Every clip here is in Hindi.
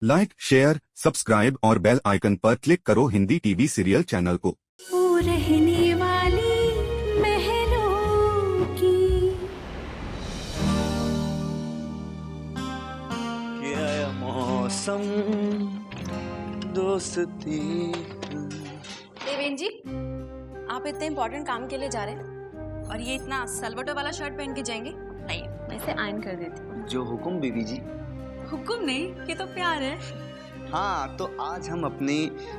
लाइक, शेयर, सब्सक्राइब और बेल आइकन पर क्लिक करो हिंदी टीवी सीरियल चैनल को। वो रहने वाली महलों की क्या है मौसम दोस्ती। देवेन जी, आप इतने इम्पोर्टेंट काम के लिए जा रहे हैं और ये इतना सलवटो वाला शर्ट पहन के जाएंगे? नहीं, मैं इसे आयरन कर देती हूँ। जो हुक्म बीवी जी। हुक्म नहीं, ये तो प्यार है। हाँ, तो आज हम अपनी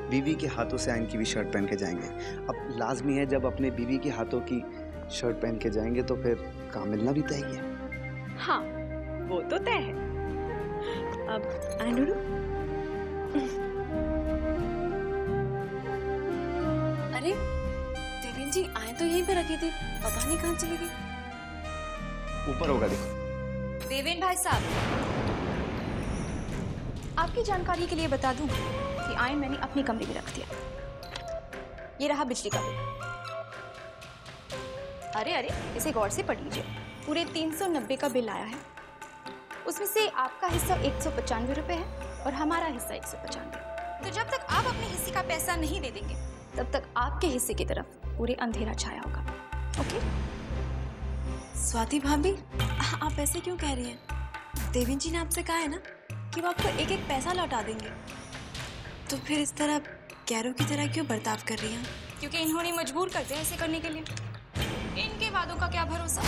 बीवी के हाथों से आयन की भी शर्ट पहन के जाएंगे। अब लाजमी है, जब अपने बीवी के हाथों की शर्ट पहन के जाएंगे तो फिर काम मिलना भी तय है। हाँ, वो तो तय है। अब आयन उड़ू। अरे देवेन जी, आयन तो यहीं पे रखी थी, पता नहीं कहाँ चली गई। ऊपर होगा, देखो। देवेन भाई साहब, आपकी जानकारी के लिए बता दूं कि आयन मैंने अपने कमरे में रख दिया। ये रहा बिजली का बिल। अरे अरे, इसे गौर से पढ़ लीजिए। पूरे 390 का बिल आया है। उसमें से आपका हिस्सा 195 रुपए है और हमारा हिस्सा 195। तो जब तक आप अपने हिस्से का पैसा नहीं दे देंगे, तब तक आपके हिस्से की तरफ पूरे अंधेरा छाया होगा। ओके? स्वाति भाभी, आप ऐसे क्यों कह रही हैं? देवेन जी ने आपसे कहा है ना कि वो आपको एक एक पैसा लौटा देंगे, तो फिर इस तरह गैरों की तरह क्यों बर्ताव कर रही हैं? क्योंकि इन्होंने मजबूर करते हैं ऐसे करने के लिए। इनके वादों का क्या भरोसा?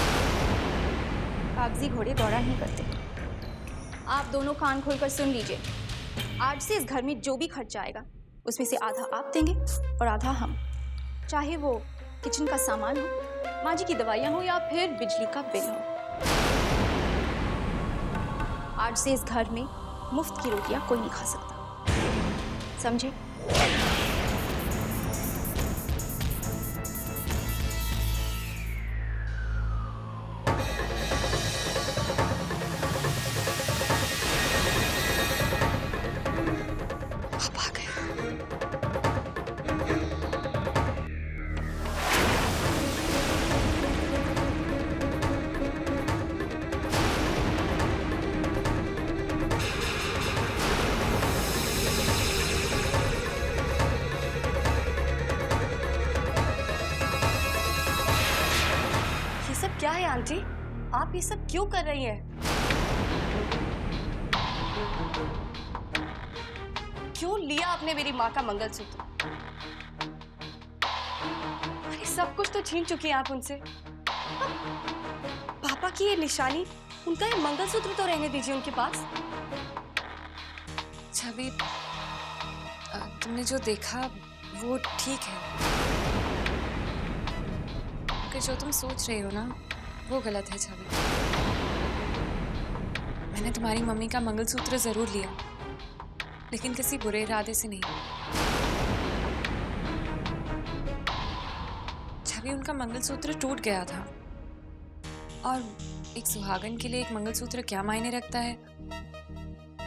कागजी घोड़े दौड़ा नहीं करते। आप दोनों कान खोलकर सुन लीजिए। आज से इस घर में जो भी खर्चा आएगा, उसमें से आधा आप देंगे और आधा हम। चाहे वो किचन का सामान हो, माँ जी की दवाइयाँ हो या फिर बिजली का बिल हो। आज से इस घर में मुफ्त की रोटियां कोई नहीं खा सकता, समझे? आप आ गए। ये सब क्या है आंटी? आप ये सब क्यों कर रही हैं? क्यों लिया आपने मेरी माँ का मंगलसूत्र? अरे सब कुछ तो छीन चुकी हैं आप उनसे। पापा की ये निशानी, उनका ये मंगलसूत्र तो रहने दीजिए उनके पास। छवि, तुमने जो देखा वो ठीक है, कि जो तुम सोच रही हो ना वो गलत है। छवि, मैंने तुम्हारी मम्मी का मंगलसूत्र जरूर लिया, लेकिन किसी बुरे इरादे से नहीं। छवि, उनका मंगलसूत्र टूट गया था, और एक सुहागन के लिए एक मंगलसूत्र क्या मायने रखता है,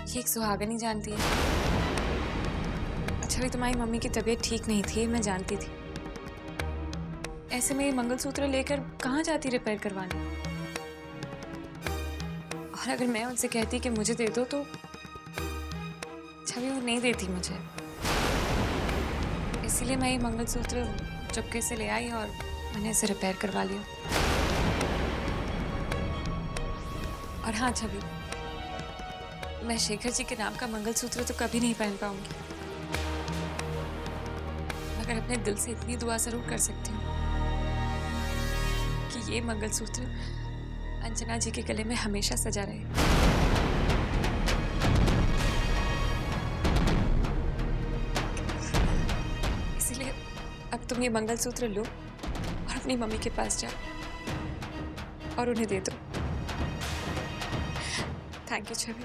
ये एक सुहागन ही जानती है। छवि, तुम्हारी मम्मी की तबीयत ठीक नहीं थी, मैं जानती थी। ऐसे में ये मंगलसूत्र लेकर कहाँ जाती रिपेयर करवाने? और अगर मैं उनसे कहती कि मुझे दे दो, तो छवि वो नहीं देती मुझे। इसीलिए मैं ये मंगलसूत्र चुपके से ले आई और मैंने इसे रिपेयर करवा लिया। और हाँ छवि, मैं शेखर जी के नाम का मंगलसूत्र तो कभी नहीं पहन पाऊंगी, मगर अपने दिल से इतनी दुआ जरूर कर सकती हूँ कि ये मंगलसूत्र अंजना जी के गले में हमेशा सजा रहे। इसीलिए अब तुम ये मंगलसूत्र लो और अपनी मम्मी के पास जाओ और उन्हें दे दो। थैंक यू छवि।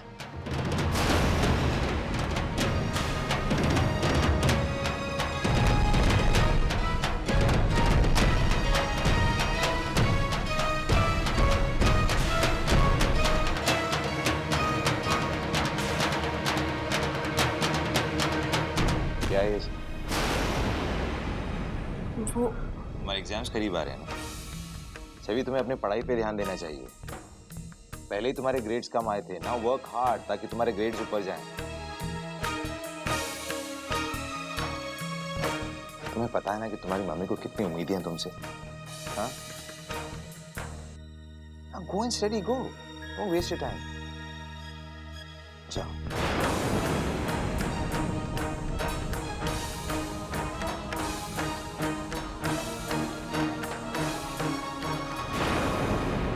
क्या है ये? वो हमारे एग्जाम्स करीब आ रहे हैं ना, सभी तुम्हें अपनी पढ़ाई पे ध्यान देना चाहिए। पहले ही तुम्हारे ग्रेड्स कम आए थे, नाउ वर्क हार्ड ताकि तुम्हारे ग्रेड्स ऊपर जाएं। तुम्हें पता है ना कि तुम्हारी मम्मी को कितनी उम्मीदें हैं तुमसे। हाँ, go and study, go, don't waste your time. जाओ।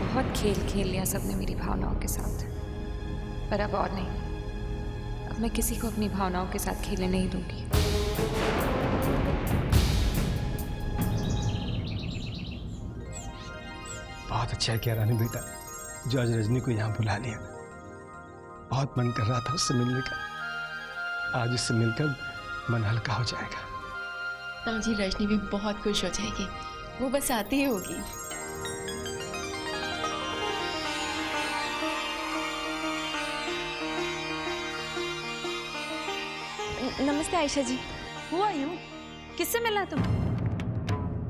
बहुत खेल खेल लिया सबने मेरी भावनाओं के साथ, पर अब और नहीं। अब मैं किसी को अपनी भावनाओं के साथ खेलने नहीं दूंगी। बहुत अच्छा किया रानी बेटा, जो आज रजनी को यहाँ बुला लिया। बहुत मन कर रहा था उससे मिलने का, आज उससे मिलकर मन हल्का हो जाएगा। ताऊजी, रजनी भी बहुत खुश हो जाएगी, वो बस आती ही होगी। नमस्ते आयशा जी। हुआ यूं? किससे मिला तुम?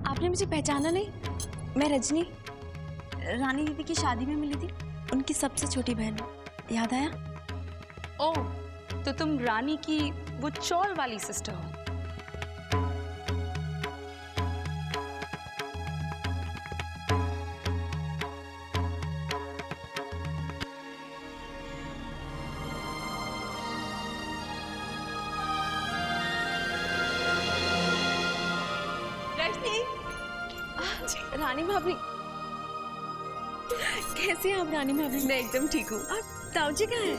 आपने मुझे पहचाना नहीं? मैं रजनी, रानी दीदी की शादी में मिली थी, उनकी सबसे छोटी बहन। याद आया? ओह, तो तुम रानी की वो चौल वाली सिस्टर हो। रानी भाभी, कैसे हैं आप रानी भाभी? मैं एकदम ठीक हूँ। आप ताऊजी कहाँ हैं?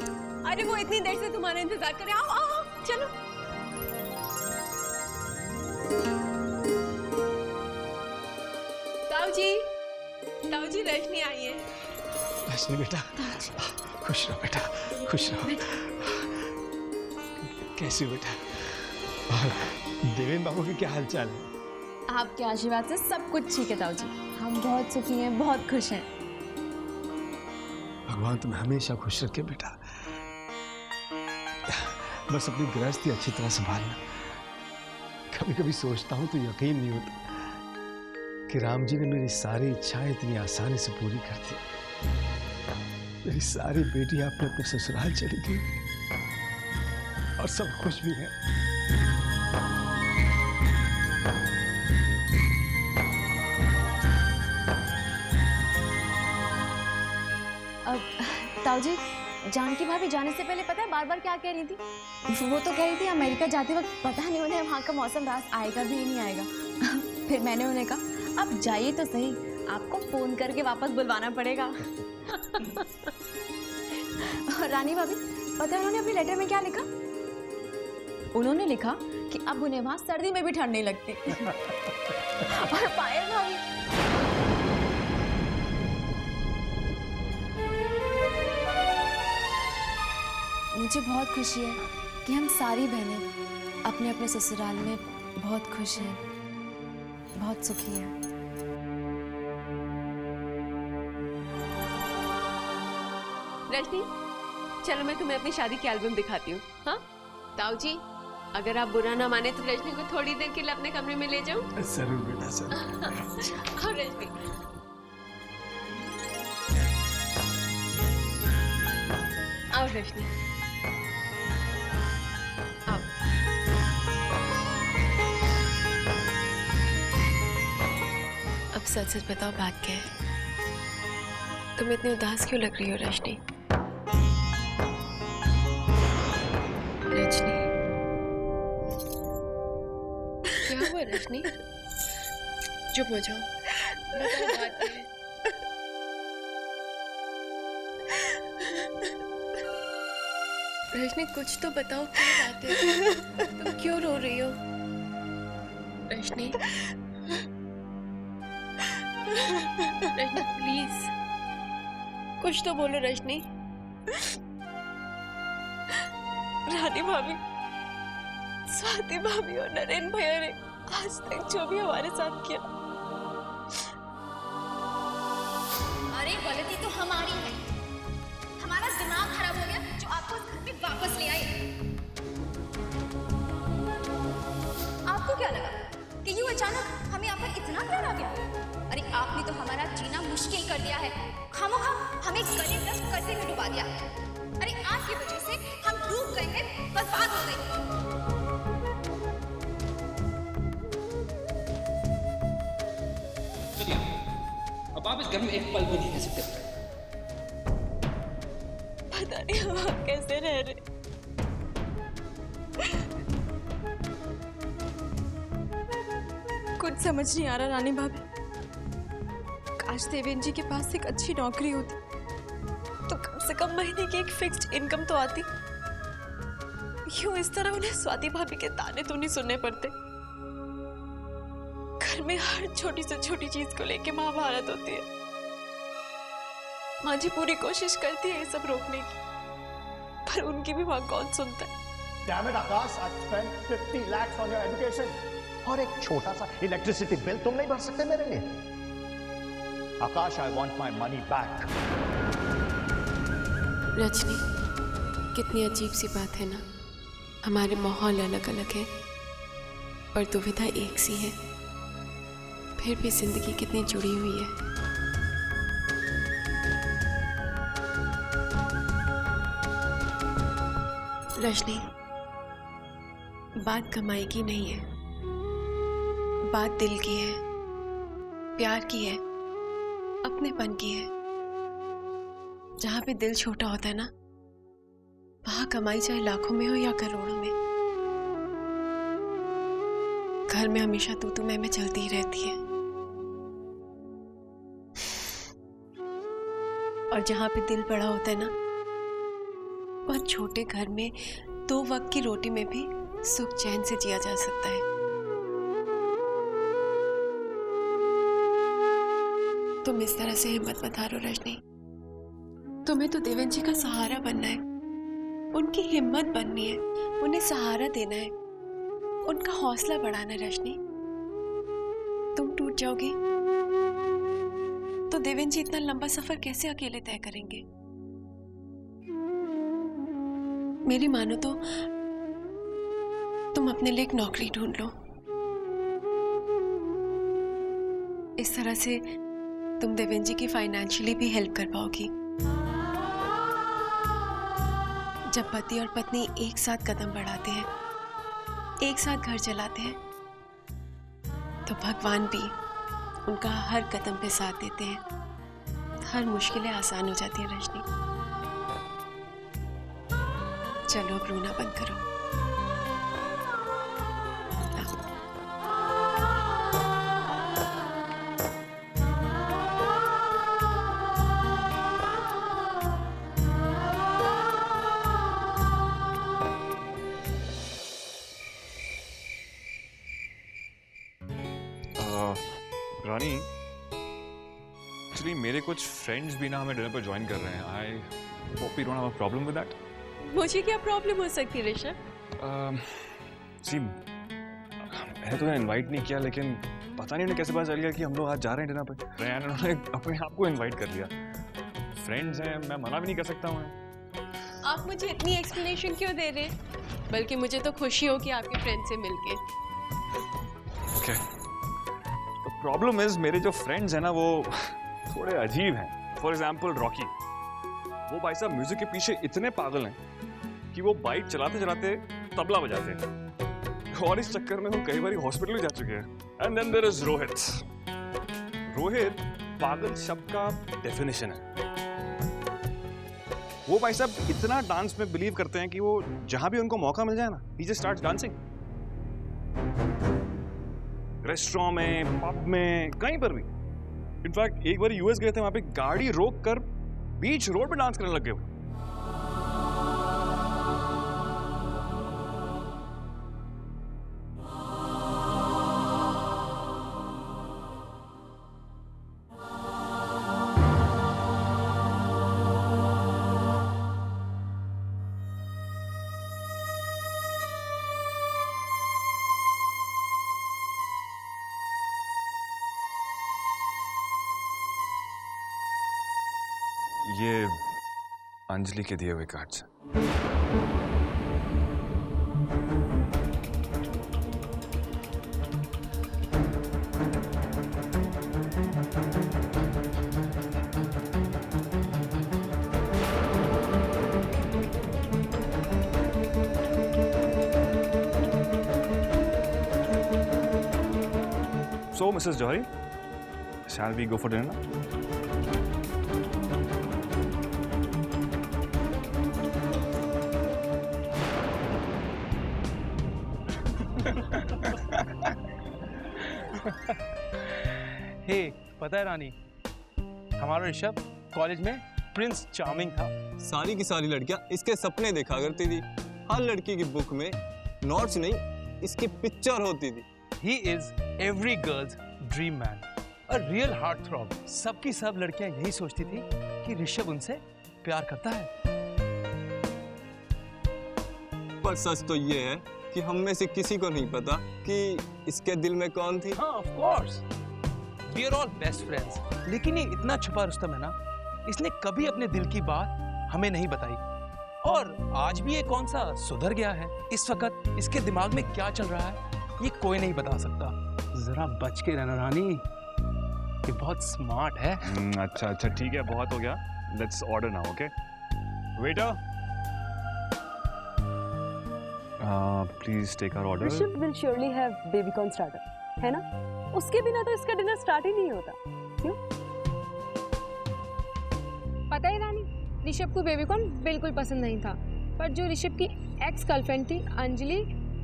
अरे वो इतनी देर से तुम्हारा इंतजार कर रहे हैं। आओ आओ चलो। ताऊजी, ताऊजी, रजनी आई है। रजनी बेटा, खुश रहो बेटा, खुश रहो। कैसे हो बेटा? और देवेन बाबू की क्या हाल चाल है? आपके आशीर्वाद से सब कुछ ठीक है ताऊजी। हम बहुत सुखी हैं, बहुत खुश हैं। भगवान तुम्हें हमेशा खुश रखे बेटा। बस अपनी गृहस्थी अच्छी तरह संभालना। कभी कभी सोचता हूं तो यकीन नहीं होता कि राम जी ने मेरी सारी इच्छाएं इतनी आसानी से पूरी कर दी। मेरी सारी बेटियां अपने अपने ससुराल चली गई और सब खुश भी हैं। ताऊजी, जानकी भाभी जाने से पहले पता है बार बार क्या कह रही थी? वो तो कह रही थी अमेरिका जाते वक्त पता नहीं उन्हें वहाँ का मौसम रास आएगा भी नहीं आएगा। फिर मैंने उन्हें कहा आप जाइए तो सही, आपको फोन करके वापस बुलवाना पड़ेगा। और रानी भाभी, पता है उन्होंने अपने लेटर में क्या लिखा? उन्होंने लिखा कि अब उन्हें वहाँ सर्दी में भी ठंड नहीं लगती। और पायल भाभी, मुझे बहुत खुशी है कि हम सारी बहनें अपने अपने ससुराल में बहुत खुश हैं, बहुत सुखी हैं। रजनी, चलो मैं तुम्हें अपनी शादी की एल्बम दिखाती हूँ। हाँ ताऊजी, अगर आप बुरा ना माने तो रजनी को थोड़ी देर के लिए अपने कमरे में ले जाऊं? जरूर बेटा, जरूर। और रजनी, आओ रजनी, आओ। अब सच सच बताओ बात क्या है? तुम इतनी उदास क्यों लग रही हो रजनी? रजनी, क्या हुआ रजनी? चुप हो जाओ, बताओ बात क्या है? रजनी कुछ तो बताओ, क्या बात है? तुम क्यों रो रही हो? रजनी, रजनी प्लीज कुछ तो बोलो रजनी। रानी भाभी, स्वाति भाभी और नरेन भैया ने आज तक जो भी हमारे साथ किया, अरे गलती तो हमारी है, हमारा दिमाग खराब हो गया जो आपको घर पे वापस ले आए। आपको क्या लगा कि यूं अचानक हमें आप पर इतना प्यार आ गया? अरे आपने तो हमारा जीना मुश्किल कर दिया है, खामोखा हमें गले तक कर्जे में डुबा दिया। अरे आपकी वजह से हम डूब गए हैं, बर्बाद हो गए। आप इस घर में एक पल भी नहीं रह सकते। पता नहीं हम आप कैसे रह रहे। कुछ समझ नहीं आ रहा रानी भाभी। काश देवेंद्र जी के पास एक अच्छी नौकरी होती तो कम से कम महीने की एक फिक्स्ड इनकम तो आती। यूं इस तरह उन्हें स्वाति भाभी के ताने तो नहीं सुनने पड़ते। घर में हर छोटी से छोटी चीज को लेके महाभारत होती है। माँ जी पूरी कोशिश करती है ये सब रोकने की, पर उनकी भी बात कौन सुनता है। Damn it, Akash, I've spent 50 lakhs on your education. और एक छोटा सा इलेक्ट्रिसिटी बिल तुम नहीं भर सकते मेरे लिए? Akash, I want my money back. Rajni, कितनी अजीब सी बात है ना, हमारे माहौल अलग अलग है पर दुविधा एक सी है, फिर भी जिंदगी कितनी जुड़ी हुई है। रजनी, बात कमाई की नहीं है, बात दिल की है, प्यार की है, अपनेपन की है। जहां पे दिल छोटा होता है ना, वहां कमाई चाहे लाखों में हो या करोड़ों में, घर में हमेशा तू मैं चलती ही रहती है। और जहां पे दिल बड़ा होता है ना, बहुत छोटे घर में 2 वक्त की रोटी में भी सुख चैन से जिया जा सकता है। तुम इस तरह से हिम्मत मत हारो रजनी। तुम्हें तो देवेंद्र जी का सहारा बनना है, उनकी हिम्मत बननी है, उन्हें सहारा देना है, उनका हौसला बढ़ाना है। रजनी, तुम टूट जाओगी तो देवेंद्र जी इतना लंबा सफर कैसे अकेले तय करेंगे? मेरी मानो तो तुम अपने लिए एक नौकरी ढूंढ लो। इस तरह से तुम देवेंद्र जी की फाइनेंशियली भी हेल्प कर पाओगी। जब पति और पत्नी एक साथ कदम बढ़ाते हैं, एक साथ घर चलाते हैं, तो भगवान भी उनका हर कदम पे साथ देते हैं, हर मुश्किलें आसान हो जाती हैं। रजनी, चलो अब रोना बंद करो। रानी, एक्चुअली मेरे कुछ फ्रेंड्स भी ना हमें डिनर पर ज्वाइन कर रहे हैं। I hope you don't have a problem with that. मुझे क्या प्रॉब्लम हो सकती है ऋषभ? सी, मैंने तो इनवाइट नहीं किया, लेकिन पता नहीं उन्हें कैसे पता चल गया कि हम लोग आज जा रहे हैं डिनर पर। रैन उन्होंने अपने आप को इनवाइट कर लिया। फ्रेंड्स हैं, मैं मना भी नहीं कर सकता हूँ। आप मुझे इतनी एक्सप्लेनेशन क्यों दे रहे हैं? बल्कि मुझे तो खुशी हो कि आपके फ्रेंड से मिलके। ओके, प्रॉब्लम इज मेरे जो फ्रेंड्स हैं ना, वो थोड़े अजीब हैं। फॉर एग्जाम्पल रॉकी, वो भाई साहब म्यूजिक के पीछे इतने पागल हैं कि वो बाइक चलाते चलाते तबला बजाते हैं, और इस चक्कर में वो कई बार हॉस्पिटल जा चुके हैं। And then there is Rohit. Rohit पागल शब्द का डेफिनेशन है। वो भाई साहब इतना डांस में बिलीव करते हैं कि वो जहां भी उनको मौका मिल जाए ना, ही जस्ट स्टार्ट्स डांसिंग। रेस्टोरेंट में, पब में, कहीं पर भी। इनफैक्ट एक बार यूएस गए थे, वहां पे गाड़ी रोक कर बीच रोड पे डांस करने लग गए। ये अंजलि के दिए हुए कार्ड्स हैं। So, Mrs. Johari, shall we go for dinner now? हे पता है रानी, हमारा ऋषभ कॉलेज में प्रिंस चार्मिंग था। सारी की सारी लड़कियां इसके सपने देखा करती थी। हर लड़की की बुक में नोट्स नहीं, इसकी पिक्चर होती थी। He is every girls dream man, a real heart throb. सबकी सब लड़कियां यही सोचती थी कि ऋषभ उनसे प्यार करता है। पर सच तो ये है कि हम में से किसी को नहीं पता कि इसके दिल में कौन थी। हाँ, of course, we are all best friends. लेकिन ये इतना छुपा रुस्तम है ना, इसने कभी अपने दिल की बात हमें नहीं बताई। और आज भी ये कौन सा सुधर गया है, इस वक्त इसके दिमाग में क्या चल रहा है, ये कोई नहीं बता सकता। जरा बच के रहना रानी, ये बहुत स्मार्ट है। अच्छा अच्छा ठीक है, बहुत हो गया। Let's order now, okay? Waiter, please take our order. Rishabh will surely have baby corn starter, है ना? उसके बिना तो इसका डिनर स्टार्ट ही नहीं होता। क्यों? पता है रानी, ऋषभ को बेबीकॉर्न बिल्कुल पसंद नहीं था, पर जो ऋषभ की एक्स गर्लफ्रेंड थी अंजलि,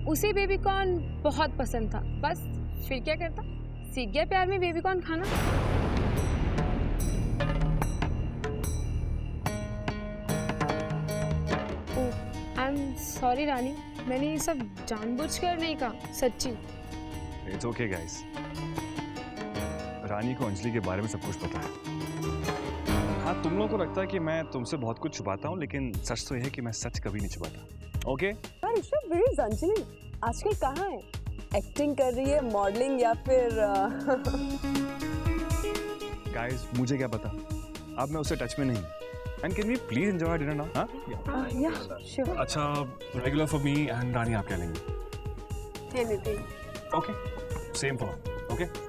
उसे बेबीकॉर्न बहुत पसंद था। बस फिर क्या करता, सीख गया प्यार में बेबीकॉर्न खाना। आई एम सॉरी रानी, मैंने ये सब जानबूझकर नहीं कहा, सच्ची। इट्स ओके गाइस, रानी को अंजलि के बारे में सब कुछ पता है। हाँ, तुम लोगों को लगता है कि मैं तुमसे बहुत कुछ छुपाता हूँ, लेकिन सच तो यह है कि मैं सच कभी नहीं छुपाता। Okay? Rishabh, where is Anjali? आजकल कहाँ है? एक्टिंग कर रही है, मॉडलिंग, या फिर गाइस मुझे क्या पता, अब मैं उससे टच में नहीं। And can we please enjoy dinner now? हाँ या श्योर। अच्छा, regular for me and Rani, आप क्या लेंगे? Anything. Okay, same for, okay?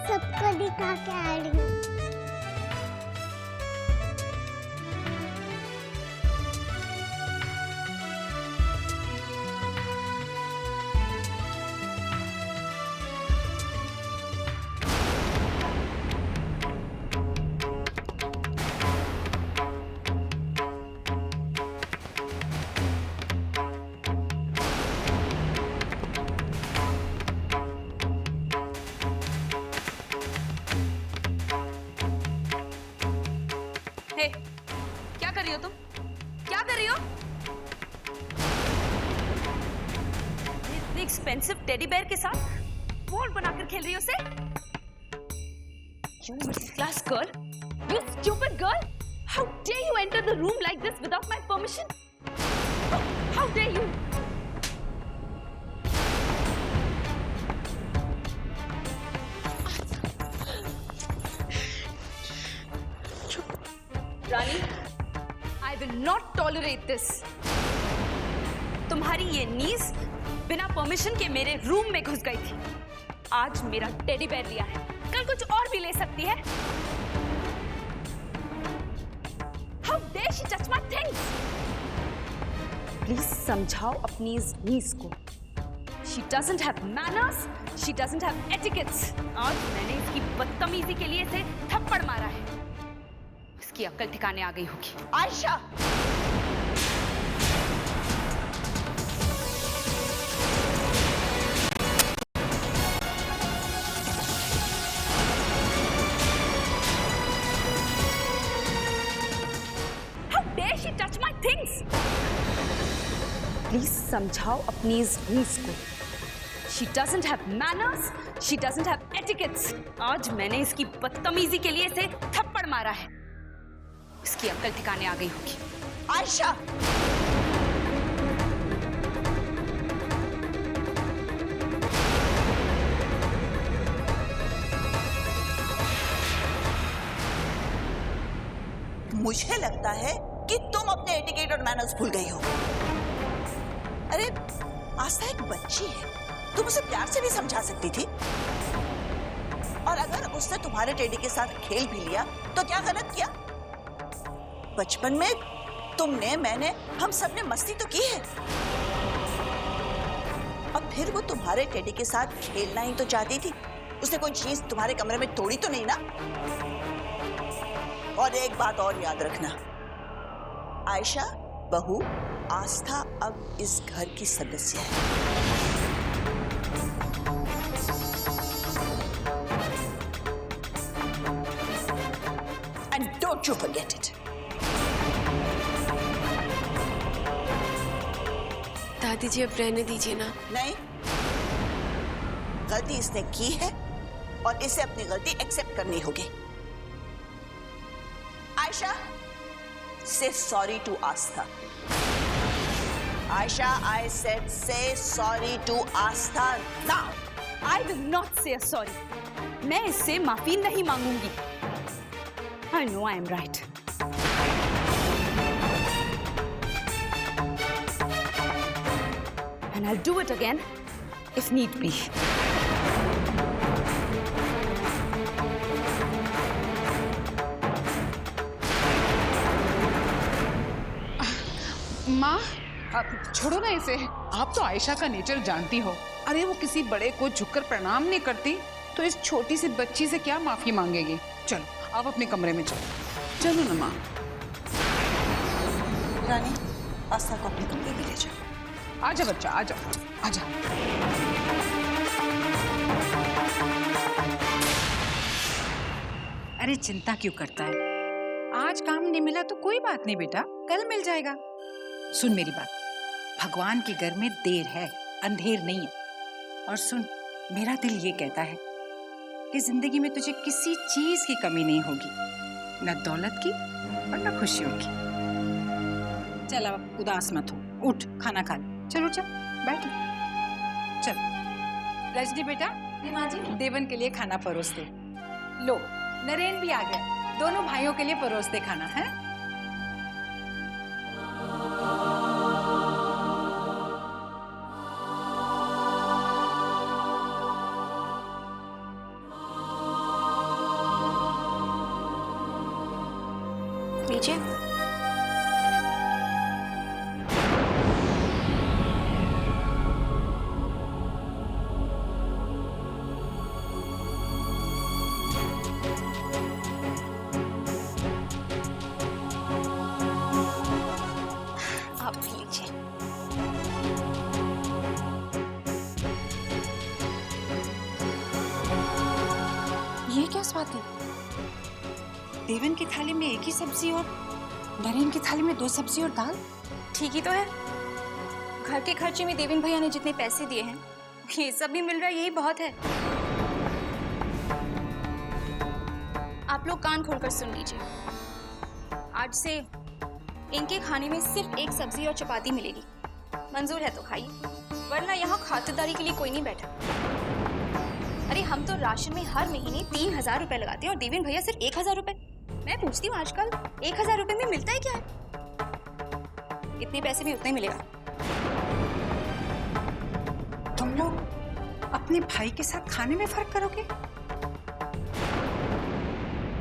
सबको दिखा के आ रही हूँ। हे, क्या कर रही हो तुम? क्या कर रही हो? इतने एक्सपेंसिव टेडी बेयर के साथ बॉल बनाकर खेल रही हो उसे? You middle class girl, you stupid girl! How dare you enter the room like this without my permission? How dare you? Rani, I will not tolerate this. तुम्हारी ये नीज बिना परमिशन के मेरे रूम में घुस गई थी। आज मेरा टेडी बेयर लिया है, कल कुछ और भी ले सकती है। How dare she touch my things? Please समझाओ अपनी इस नीज को। She doesn't have manners, she doesn't have etiquettes. आज मैंने इसकी बदतमीजी के लिए इसे थप्पड़ मारा है। इसकी अक्ल ठिकाने आ गई होगी। Ayesha, Dare she touch my things? Please समझाओ अपनी इस रूल्स को। She doesn't have manners, she doesn't have etiquettes. आज मैंने इसकी बदतमीजी के लिए इसे थप्पड़ मारा है। इसकी अक्ल ठिकाने आ गई होगी। आयशा, मुझे लगता है कि तुम अपने एटिकेट और मैनर्स भूल गई हो। अरे आस्था एक बच्ची है, तुम उसे प्यार से भी समझा सकती थी। और अगर उसने तुम्हारे टेडी के साथ खेल भी लिया तो क्या गलत किया? बचपन में तुमने, मैंने, हम सब ने मस्ती तो की है। अब फिर वो तुम्हारे टेडी के साथ खेलना ही तो चाहती थी। उसने कोई चीज तुम्हारे कमरे में तोड़ी तो नहीं ना? और एक बात और याद रखना, आयशा बहू आस्था अब इस घर की सदस्य है। And don't you forget it. दादी जी अब रहने दीजिए ना। नहीं, गलती इसने की है और इसे अपनी गलती एक्सेप्ट करनी होगी। Ayesha, say sorry to Astha. Aisha, I said say sorry to Astha now. I will not say sorry. मैं इससे माफी नहीं मांगूंगी। I know I am right. And I'll do it again if need be. माँ, छोड़ो ना इसे। आप तो आयशा का नेचर जानती हो। अरे वो किसी बड़े को झुककर प्रणाम नहीं करती तो इस छोटी सी बच्ची से क्या माफी मांगेगी। चलो आप अपने कमरे में चलो। चलो ना माँ। रानी, आस्था को अपने कमरे में ले जाओ। आजा बच्चा, आजा आजा। अरे चिंता क्यों करता है? आज काम नहीं मिला तो कोई बात नहीं बेटा, कल मिल जाएगा। सुन मेरी बात, भगवान के घर में देर है, अंधेर नहीं है। और सुन, मेरा दिल ये कहता है कि जिंदगी में तुझे किसी चीज की कमी नहीं होगी, न दौलत की और न खुशियों की। चल अब उदास मत हो, उठ खाना खा ले। चलो चल बैठ। चल रजनी बेटा, माँ जी देवन के लिए खाना परोस दे। लो नरेन भी आ गया, दोनों भाइयों के लिए परोस दे खाना है। नीचे आप लीजिए। ये क्या स्वाति? देवन की थाली में एक ही सब्जी और नरेन की थाली में 2 सब्जी और दाल। ठीक ही तो है। घर के खर्चे में देवेन भैया ने जितने पैसे दिए हैं ये सब भी मिल रहा है, यही बहुत है। आप लोग कान खोलकर सुन लीजिए। आज से इनके खाने में सिर्फ एक सब्जी और चपाती मिलेगी। मंजूर है तो खाइए, वरना यहाँ खातिरदारी के लिए कोई नहीं बैठा। अरे हम तो राशन में हर महीने 3000 रुपए लगाते हैं और देवेन भैया सिर्फ 1000 रुपए। मैं पूछती हूँ आजकल 1000 रुपए में मिलता है क्या है? इतने पैसे भी उतने मिलेगा। तुम लोग अपने भाई के साथ खाने में फर्क करोगे?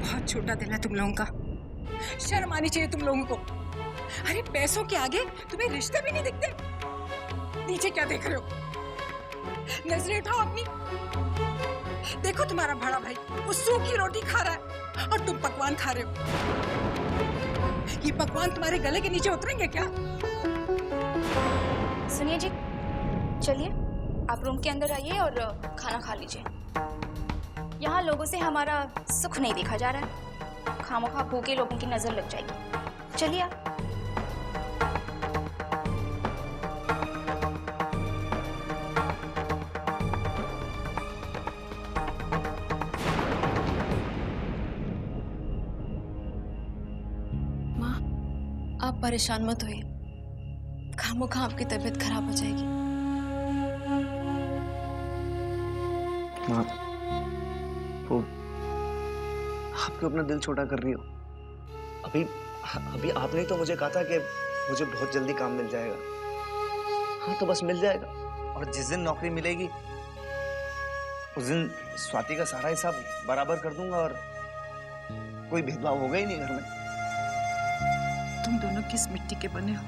बहुत छोटा दिल है तुम लोगों का, शर्म आनी चाहिए तुम लोगों को। अरे पैसों के आगे तुम्हें रिश्ते भी नहीं दिखते। नीचे क्या देख रहे हो? नजरें उठाओ अपनी। देखो तुम्हारा बड़ा भाई वो सूखी रोटी खा रहा है और तुम पकवान खा रहे हो। ये पकवान तुम्हारे गले के नीचे उतरेंगे क्या? सुनिए जी, चलिए आप रूम के अंदर आइए और खाना खा लीजिए। यहाँ लोगों से हमारा सुख नहीं देखा जा रहा है, खामोखा भूखे लोगों की नजर लग जाएगी। चलिए आप। माँ, आप परेशान मत होइए, खामोखा आपकी तबीयत खराब हो जाएगी। माँ, वो आप क्यों अपना दिल छोटा कर रही हो? अभी अभी आपने ही तो मुझे कहा था कि मुझे बहुत जल्दी काम मिल जाएगा। हाँ तो बस मिल जाएगा, और जिस दिन नौकरी मिलेगी उस दिन स्वाति का सारा हिसाब बराबर कर दूंगा और कोई भेदभाव होगा ही नहीं घर में। तुम दोनों किस मिट्टी के बने हो,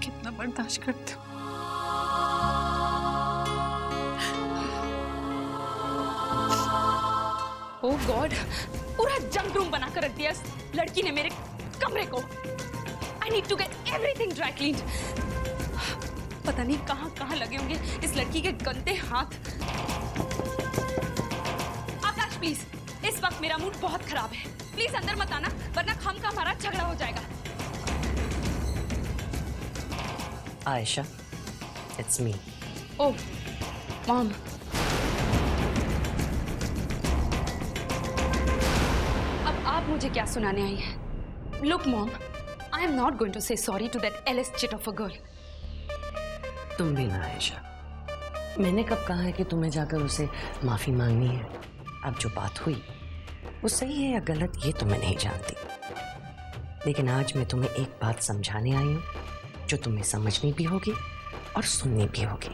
कितना बर्दाश्त करते हो। ओह गॉड, पूरा जंक रूम बनाकर रख दिया इस लड़की ने मेरे कमरे को। I need to get everything dry cleaned. पता नहीं कहाँ कहाँ लगे होंगे इस लड़की के गंदे हाथ। आकाश प्लीज, इस वक्त मेरा मूड बहुत खराब है, प्लीज अंदर मत आना वरना हम का हमारा झगड़ा हो जाएगा। Ayesha, it's me. Oh mom, अब आप मुझे क्या सुनाने आई हैं? Look mom, I am not going to say sorry to that Alice chit of a girl. तुम भी ना आयशा, मैंने कब कहा है कि तुम्हें जाकर उसे माफी मांगनी है? अब जो बात हुई वो सही है या गलत ये तो मैं नहीं जानती, लेकिन आज मैं तुम्हें एक बात समझाने आई हूँ जो तुम्हें समझनी भी होगी और सुननी भी होगी।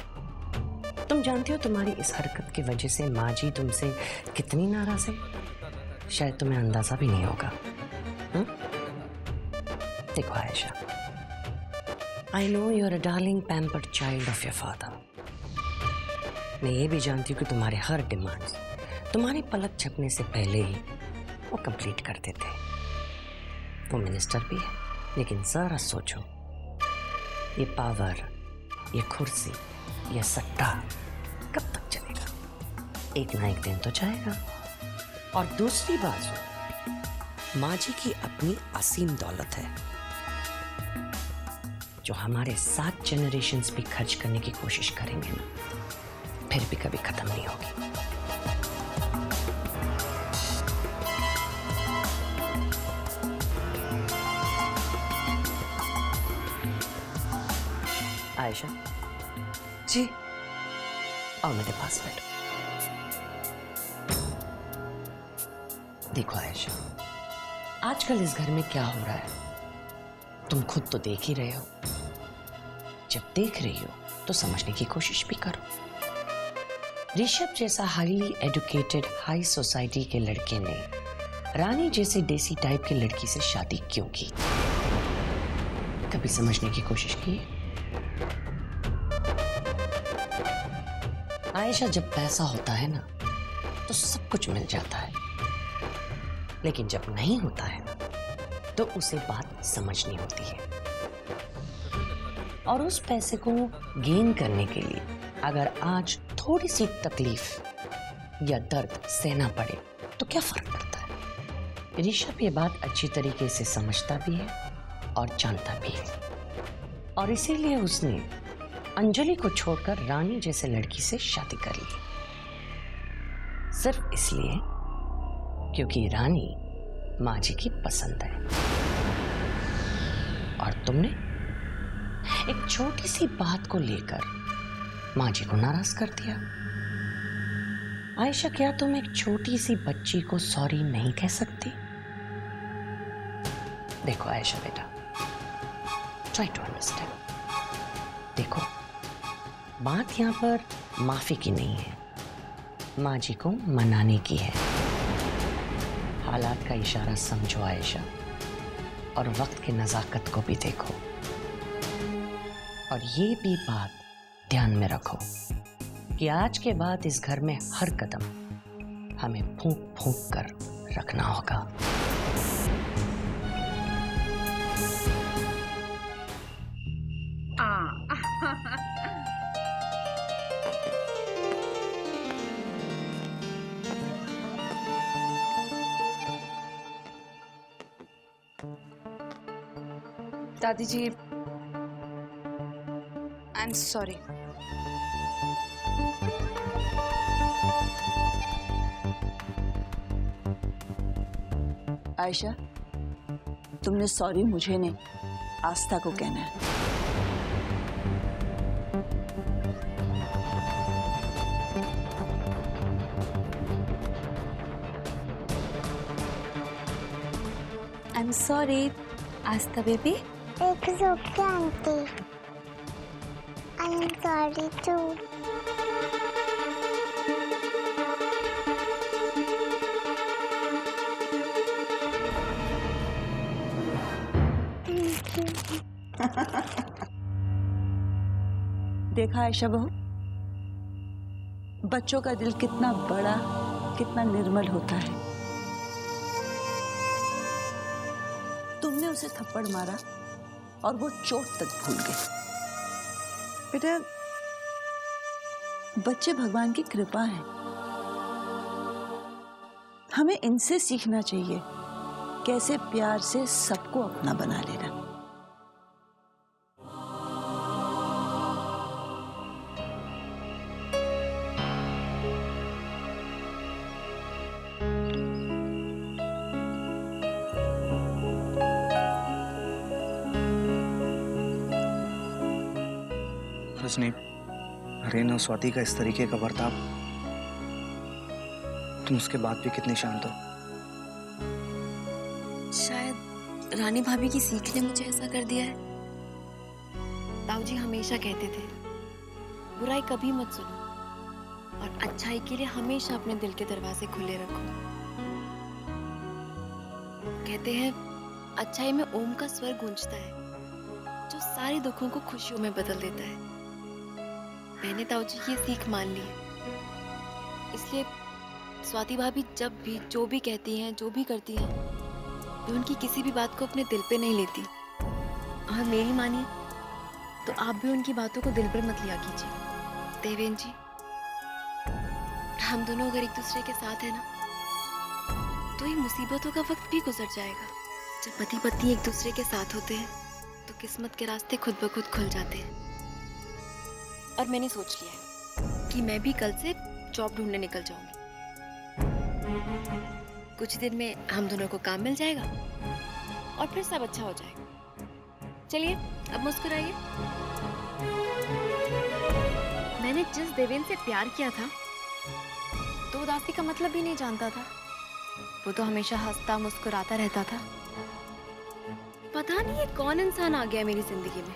तुम जानती हो तुम्हारी इस हरकत की वजह से माँ जी तुमसे कितनी नाराज है, शायद तुम्हें अंदाजा भी नहीं होगा। देखो Ayesha, I know you are a darling pampered child of your father. मैं ये भी जानती हूँ कि तुम्हारे हर डिमांड तुम्हारी पलक झपकने से पहले ही वो कंप्लीट कर देते। वो मिनिस्टर भी है, लेकिन जरा सोचो, ये पावर, ये कुर्सी, ये सट्टा कब तक चलेगा? एक ना एक दिन तो जाएगा। और दूसरी बाजू माँ जी की अपनी असीम दौलत है जो हमारे 7 जनरेशन्स भी खर्च करने की कोशिश करेंगे ना, फिर भी कभी खत्म नहीं होगी। आयशा जी, आओ मेरे पास बैठो। देखो आयशा, आजकल इस घर में क्या हो रहा है तुम खुद तो देख ही रहे हो। जब देख रही हो तो समझने की कोशिश भी करो। ऋषभ जैसा हाईली एजुकेटेड हाई सोसाइटी के लड़के ने रानी जैसे देसी टाइप की लड़की से शादी क्यों की? कभी समझने की कोशिश की? आयशा, जब पैसा होता है ना तो सब कुछ मिल जाता है, लेकिन जब नहीं होता है ना तो उसे बात समझनी होती है। और उस पैसे को गेन करने के लिए अगर आज थोड़ी सी तकलीफ या दर्द सहना पड़े तो क्या फर्क पड़ता है? ऋषभ ये बात अच्छी तरीके से समझता भी है और जानता भी है, और इसीलिए उसने अंजलि को छोड़कर रानी जैसे लड़की से शादी कर ली, सिर्फ इसलिए क्योंकि रानी माँ जी की पसंद है। और तुमने एक छोटी सी बात को लेकर माँ जी को नाराज कर दिया। आयशा, क्या तुम एक छोटी सी बच्ची को सॉरी नहीं कह सकती? देखो आयशा बेटा, ट्राई टू अंडरस्टैंड। देखो, बात यहाँ पर माफी की नहीं है, माँ जी को मनाने की है। हालात का इशारा समझो आयशा, और वक्त की नजाकत को भी देखो, और ये भी बात ध्यान में रखो कि कि आज के बाद इस घर में हर कदम हमें फूंक फूंक कर रखना होगा। दादी जी, आई एम सॉरी। आयशा, तुमने सॉरी मुझे नहीं, आस्था को कहना है। आई am sorry Aastha baby. It's okay, auntie. I am sorry too. देखा आयशा बहू, बच्चों का दिल कितना बड़ा, कितना निर्मल होता है। तुमने उसे थप्पड़ मारा और वो चोट तक भूल गए। बेटा, बच्चे भगवान की कृपा है, हमें इनसे सीखना चाहिए कैसे प्यार से सबको अपना बना लेना। रजनी, रेना स्वाति का इस तरीके का बर्ताव, तुम उसके बाद भी कितनी शांत हो। शायद रानी भाभी की सीख ने मुझे ऐसा कर दिया है। ताऊजी हमेशा कहते थे, बुराई कभी मत सुनो और अच्छाई के लिए हमेशा अपने दिल के दरवाजे खुले रखो। कहते हैं अच्छाई में ओम का स्वर गूंजता है जो सारे दुखों को खुशियों में बदल देता है। मैंने ताऊजी की सीख मान ली है, इसलिए स्वाति भाभी जब भी जो भी कहती हैं, जो भी करती हैं, मैं उनकी किसी भी बात को अपने दिल पे नहीं लेती। और मेरी मानिए तो आप भी उनकी बातों को दिल पर मत लिया कीजिए। देवेन जी, हम दोनों अगर एक दूसरे के साथ हैं ना, तो ये मुसीबतों का वक्त भी गुजर जाएगा। जब पति पत्नी एक दूसरे के साथ होते हैं तो किस्मत के रास्ते खुद ब खुद खुल जाते हैं। और मैंने सोच लिया है कि मैं भी कल से जॉब ढूंढने निकल जाऊंगी। कुछ दिन में हम दोनों को काम मिल जाएगा और फिर सब अच्छा हो जाएगा। चलिए अब मुस्कुराइए। मैंने जिस देवेन से प्यार किया था तो उदासी का मतलब भी नहीं जानता था। वो तो हमेशा हंसता मुस्कुराता रहता था। पता नहीं ये कौन इंसान आ गया मेरी जिंदगी में।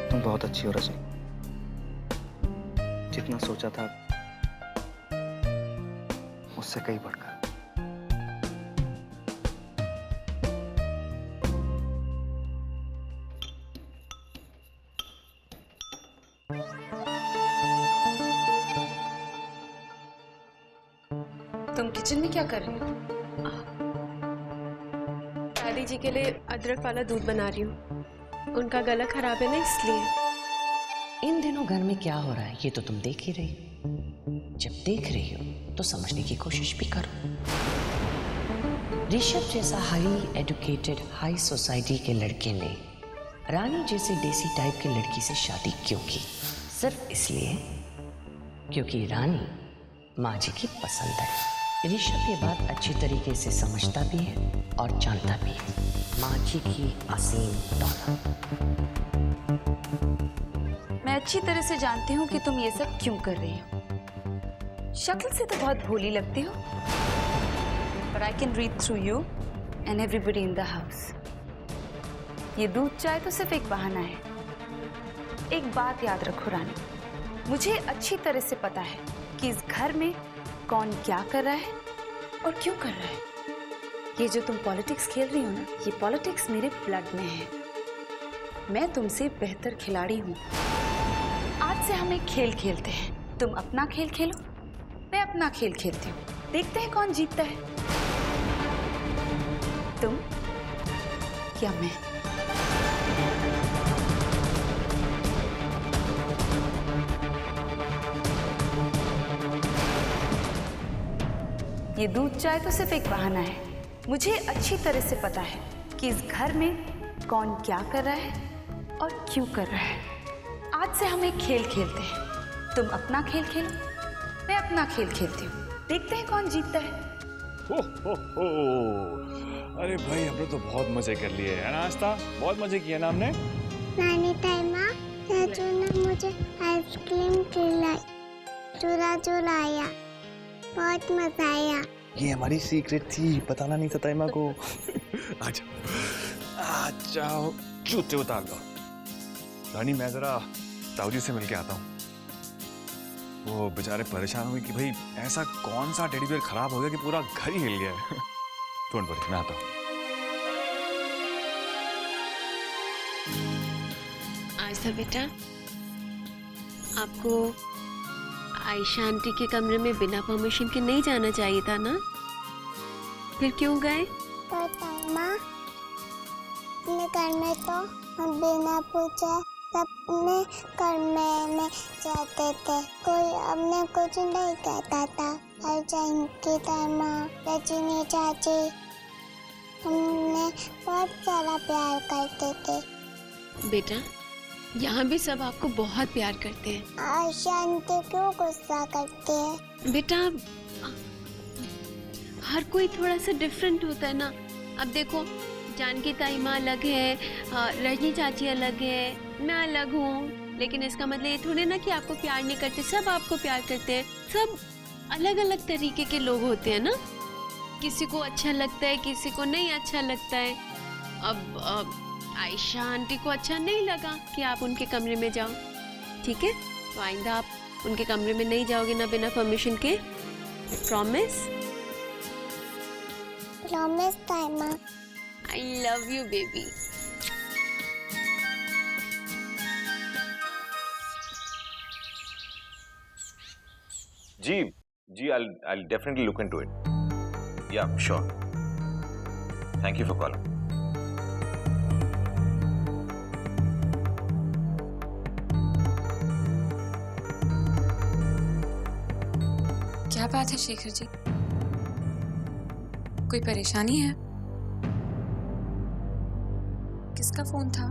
तुम बहुत अच्छी हो रजनी, जितना सोचा था उससे कहीं बढ़कर। तुम किचन में क्या कर रही हो? दादी जी के लिए अदरक वाला दूध बना रही हूँ। उनका गला खराब है ना, इसलिए। इन दिनों घर में क्या हो रहा है ये तो तुम देख ही रही हो। जब देख रही हो तो समझने की कोशिश भी करो। ऋषभ जैसा हाईली एजुकेटेड हाई सोसाइटी के लड़के ने रानी जैसे देसी टाइप की लड़की से शादी क्यों की? सिर्फ इसलिए क्योंकि रानी माँ जी की पसंद है। ऋषभ ये बात अच्छी तरीके से समझता भी है और जानता भी है। माँ जी की असीम दौलत। मैं अच्छी तरह से जानती हूँ कि तुम ये सब क्यों कर रही हो। शक्ल से तो बहुत भोली लगती हो, but I can read through you and everybody in the house. ये दूध चाय तो सिर्फ एक बहाना है। एक बात याद रखो रानी, मुझे अच्छी तरह से पता है कि इस घर में कौन क्या कर रहा है और क्यों कर रहा है? ये जो तुम पॉलिटिक्स खेल रही हो ना, ये पॉलिटिक्स मेरे ब्लड में है। मैं तुमसे बेहतर खिलाड़ी हूँ। आज से हम एक खेल खेलते हैं। तुम अपना खेल खेलो, मैं अपना खेल खेलती हूँ। देखते हैं कौन जीतता है, तुम या मैं। ये दूध चाय तो सिर्फ एक बहाना है। मुझे अच्छी तरह से पता है कि इस घर में कौन क्या कर रहा है और क्यों कर रहा है। आज से हम एक खेल खेलते हैं। तुम अपना खेल खेलो, मैं अपना खेल खेलती हूँ। देखते हैं कौन जीतता है। हो। अरे भाई हमने तो बहुत मजे कर लिए है ना, आस्था बहुत मजे किए ना हमने। नानी टाइमा चाचू ने मुझे आइसक्रीम खिलाई, चूरा लाया, बहुत मजा आया। ये हमारी सीक्रेट थी, बताना नहीं था ताइमा को। आ जाओ, जूते उतार लो। रानी मैं जरा ताऊजी से मिलके आता हूँ। वो बेचारे परेशान हुए कि भाई ऐसा कौन सा टेडी बियर खराब हो गया कि पूरा घर ही हिल गया है। डोंट वरी, मैं आता हूँ। आस्था बेटा, आपको आयशा आंटी के कमरे में बिना परमिशन के नहीं जाना चाहिए था ना? फिर क्यों गए? तो ताइमा, अपने घर में तो हम बिना पूछे अपने घर में जाते थे। कोई हमने कुछ नहीं कहता था। आयशा आंटी, ताइमा, रजनी चाची, हमने बहुत सारा प्यार करते थे। बेटा, यहाँ भी सब आपको बहुत प्यार करते हैं। आयशा आंटी क्यों गुस्सा करते हैं? बेटा, हर कोई थोड़ा सा डिफरेंट होता है ना। अब देखो, जानकी ताईमा अलग है, रजनी चाची अलग है, मैं अलग हूँ, लेकिन इसका मतलब ये थोड़े ना कि आपको प्यार नहीं करते। सब आपको प्यार करते हैं। सब अलग अलग तरीके के लोग होते हैं ना। किसी को अच्छा लगता है, किसी को नहीं अच्छा लगता है। अब आयशा आंटी को अच्छा नहीं लगा कि आप उनके कमरे में जाओ, ठीक है? तो आइंदा आप उनके कमरे में नहीं जाओगे ना बिना परमिशन के। प्रॉमिस? प्रॉमिस ताइमा। I love you baby. जी, I'll definitely look into it. Yeah, sure. Thank you for calling. क्या बात है शेखर जी, कोई परेशानी है? किसका फोन था?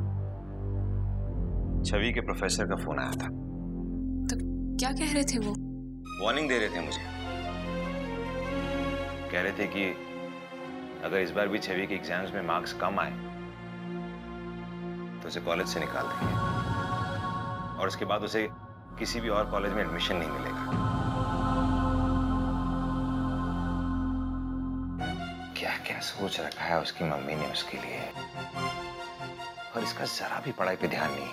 छवि के प्रोफेसर का फोन आया था। तो क्या कह रहे थे वो? वार्निंग दे रहे थे मुझे। कह रहे थे कि अगर इस बार भी छवि के एग्जाम्स में मार्क्स कम आए तो उसे कॉलेज से निकाल देंगे और उसके बाद उसे किसी भी और कॉलेज में एडमिशन नहीं मिलेगा। क्या क्या सोच रखा है उसकी मम्मी ने उसके लिए, और इसका जरा भी पढ़ाई पे ध्यान नहीं।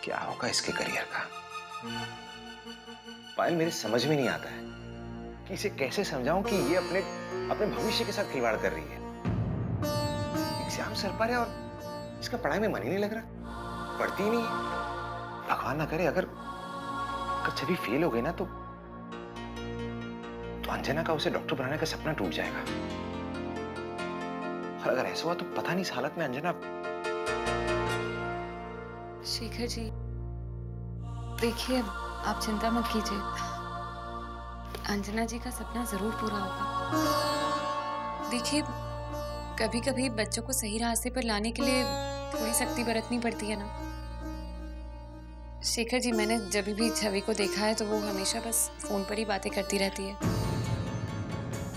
क्या होगा इसके करियर का? पायल, मेरे समझ में नहीं आता है कि इसे कैसे समझाऊं कि ये अपने भविष्य के साथ खिलवाड़ कर रही है। एग्जाम सर पर है और इसका पढ़ाई में मन ही नहीं लग रहा, पढ़ती ही नहीं है। भगवान ना करे अगर छवि फेल हो गई ना तो अंजना का उसे डॉक्टर बनाने का सपना टूट जाएगा। और अगर ऐसा हुआ तो पता नहीं इस हालत में अंजना। शेखर जी देखिए, आप चिंता मत कीजिए, अंजना जी का सपना जरूर पूरा होगा। देखिए, कभी कभी बच्चों को सही रास्ते पर लाने के लिए थोड़ी सख्ती बरतनी पड़ती है ना। शेखर जी, मैंने जब भी छवि को देखा है तो वो हमेशा बस फोन पर ही बातें करती रहती है।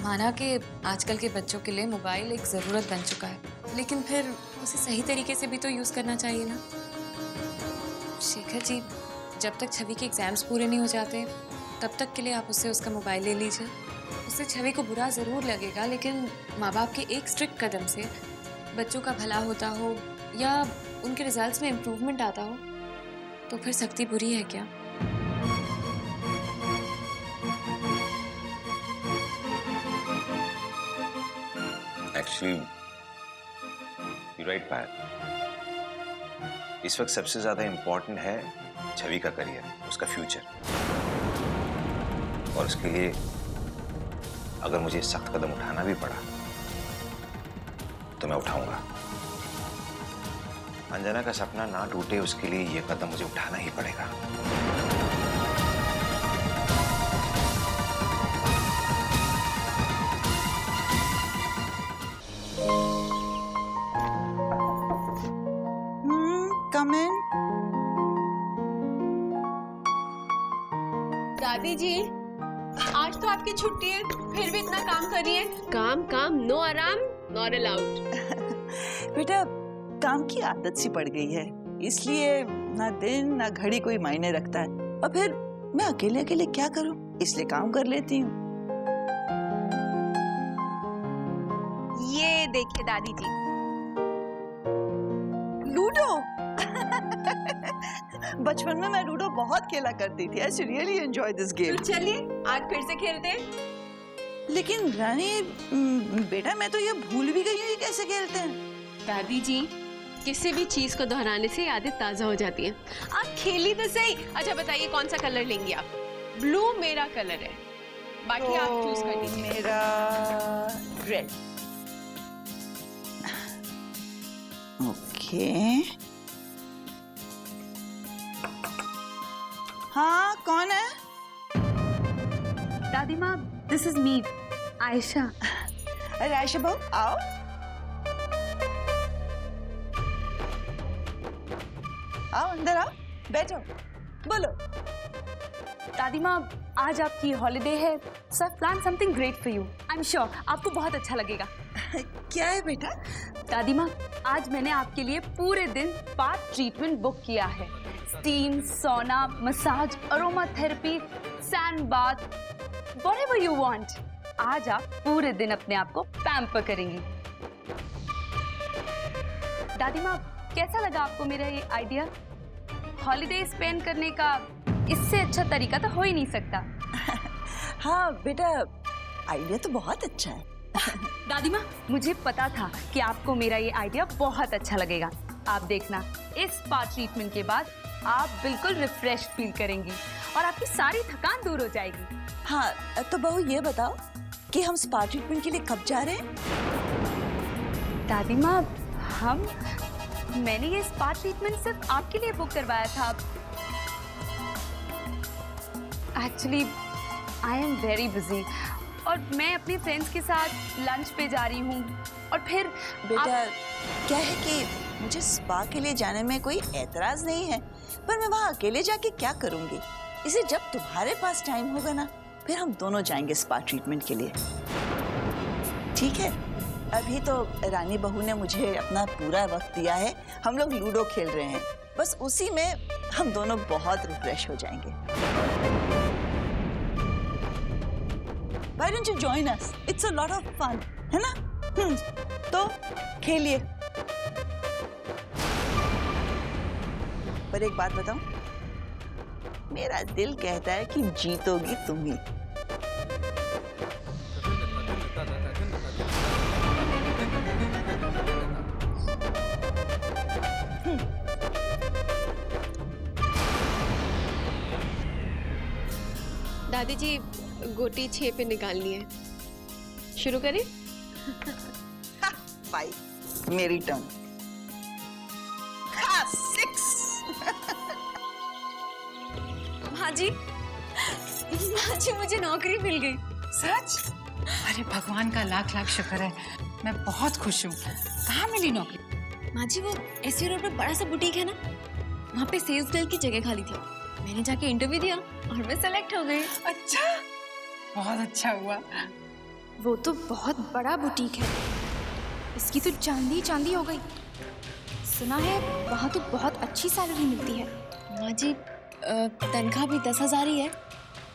माना कि आजकल के बच्चों के लिए मोबाइल एक ज़रूरत बन चुका है, लेकिन फिर उसे सही तरीके से भी तो यूज़ करना चाहिए ना। शेखर जी, जब तक छवि के एग्ज़ाम्स पूरे नहीं हो जाते तब तक के लिए आप उससे उसका मोबाइल ले लीजिए। उससे छवि को बुरा ज़रूर लगेगा, लेकिन माँ बाप के एक स्ट्रिक्ट कदम से बच्चों का भला होता हो या उनके रिजल्ट्स में इम्प्रूवमेंट आता हो तो फिर सख्ती बुरी है क्या? एक्चुअली यू राइट पायल, इस वक्त सबसे ज्यादा इंपॉर्टेंट है छवि का करियर, उसका फ्यूचर। और उसके लिए अगर मुझे सख्त कदम उठाना भी पड़ा तो मैं उठाऊंगा। अंजना का सपना ना टूटे उसके लिए यह कदम मुझे उठाना ही पड़ेगा। कम इन। दादी जी, आज तो आपकी छुट्टी है, फिर भी इतना काम कर रही है। काम काम, नो आराम, नॉट अलाउड। बेटा काम की आदत सी पड़ गई है, इसलिए ना दिन ना घड़ी कोई मायने रखता है। और फिर मैं अकेले अकेले क्या करूं, इसलिए काम कर लेती हूँ। ये देखिए दादी जी, लूडो। बचपन में मैं लूडो बहुत खेला करती थी। I really enjoy this game. तो चलिए आज फिर से खेलते हैं। लेकिन रानी बेटा, मैं तो ये भूल भी गई हूँ ये कैसे खेलते हैं। दादी जी, किसी भी चीज को दोहराने से यादें ताजा हो जाती हैं। आप खेली तो सही। अच्छा बताइए कौन सा कलर लेंगी आप? ब्लू मेरा कलर है, बाकी आप चूज कर लीजिए। मेरा रेड। ओके। हाँ, कौन है? दादी माँ, दिस इज मी, आयशा। अरे आयशा बहू, आओ। आओ अंदर आओ, बैठो, बोलो। दादी माँ, आज आपकी हॉलिडे है, so I plan something great for you. I am sure आपको बहुत अच्छा लगेगा। क्या है बेटा? दादी माँ, आज मैंने आपके लिए पूरे दिन स्पा ट्रीटमेंट बुक किया है। स्टीम, सोना, massage, aroma therapy, sand bath, whatever you want. आज आप पूरे दिन अपने आप को पैम्पर करेंगी। दादी माँ, कैसा लगा आपको मेरा ये आइडिया? हॉलिडे स्पेंड करने का इससे अच्छा तरीका तो हो ही नहीं सकता। हाँ बेटा, आइडिया तो बहुत अच्छा है। दादी माँ, मुझे पता था कि आपको मेरा ये आइडिया बहुत अच्छा लगेगा। आप देखना, इस स्पा ट्रीटमेंट के बाद आप बिल्कुल रिफ्रेश फील करेंगी और आपकी सारी थकान दूर हो जाएगी। हाँ, तो बहू ये बताओ कि हम स्पा ट्रीटमेंट के लिए कब जा रहे हैं? दादी माँ, मैंने ये स्पा ट्रीटमेंट सिर्फ आपके लिए बुक करवाया था। Actually I am very busy और मैं अपने फ्रेंड्स के साथ लंच पे जा रही हूँ। और फिर बेटा, क्या है कि मुझे स्पा के लिए जाने में कोई एतराज नहीं है, पर मैं वहाँ अकेले जाके क्या करूँगी। इसे जब तुम्हारे पास टाइम होगा ना, फिर हम दोनों जाएंगे स्पा ट्रीटमेंट के लिए, ठीक है? अभी तो रानी बहू ने मुझे अपना पूरा वक्त दिया है, हम लोग लूडो खेल रहे हैं, बस उसी में हम दोनों बहुत रिफ्रेश हो जाएंगे। Why don't you join us? It's a lot of fun, है ना? तो खेलिए। पर एक बात बताऊं, मेरा दिल कहता है कि जीतोगी तुम ही। दादी जी, गोटी 6 पे निकालनी है, शुरू करें? 5, मेरी टर्न। 6। माँ जी, मुझे नौकरी मिल गई। सच? अरे भगवान का लाख लाख शुक्र है, मैं बहुत खुश हूँ। कहाँ मिली नौकरी? माँ जी, वो एसवी रोड पे बड़ा सा बुटीक है ना, वहाँ पे सेल्स गर्ल की जगह खाली थी। मैंने जाके इंटरव्यू दिया और मैं सेलेक्ट हो गई। अच्छा, बहुत अच्छा हुआ। वो तो बहुत बड़ा बुटीक है, इसकी तो चांदी चांदी हो गई। सुना है वहाँ तो बहुत अच्छी सैलरी मिलती है। माँ जी, तनख्वाह भी 10,000 ही है।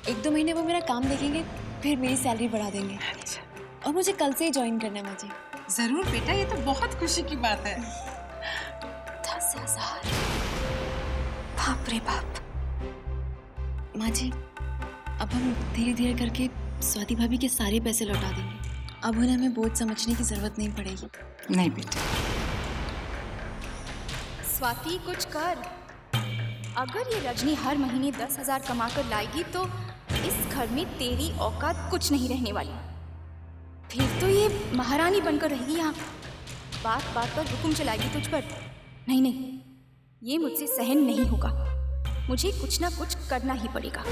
1-2 महीने वो मेरा काम देखेंगे, फिर मेरी सैलरी बढ़ा देंगे। अच्छा। और मुझे कल से ही ज्वाइन करना है माँ जी। जरूर बेटा, ये तो बहुत खुशी की बात है। 10,000, बाप रे बाप। माँ जी, अब हम धीरे धीरे करके स्वाति भाभी के सारे पैसे लौटा देंगे। अब उन्हें हमें बोझ समझने की जरूरत नहीं पड़ेगी। नहीं बेटा, स्वाति कुछ कर। अगर ये रजनी हर महीने 10,000 कमा कर लाएगी तो इस घर में तेरी औकात कुछ नहीं रहने वाली। फिर तो ये महारानी बनकर रहेगी यहाँ, बात बात पर हुक्म चलाएगी तुझ पर। नहीं नहीं, ये मुझसे सहन नहीं होगा। मुझे कुछ ना कुछ करना ही पड़ेगा।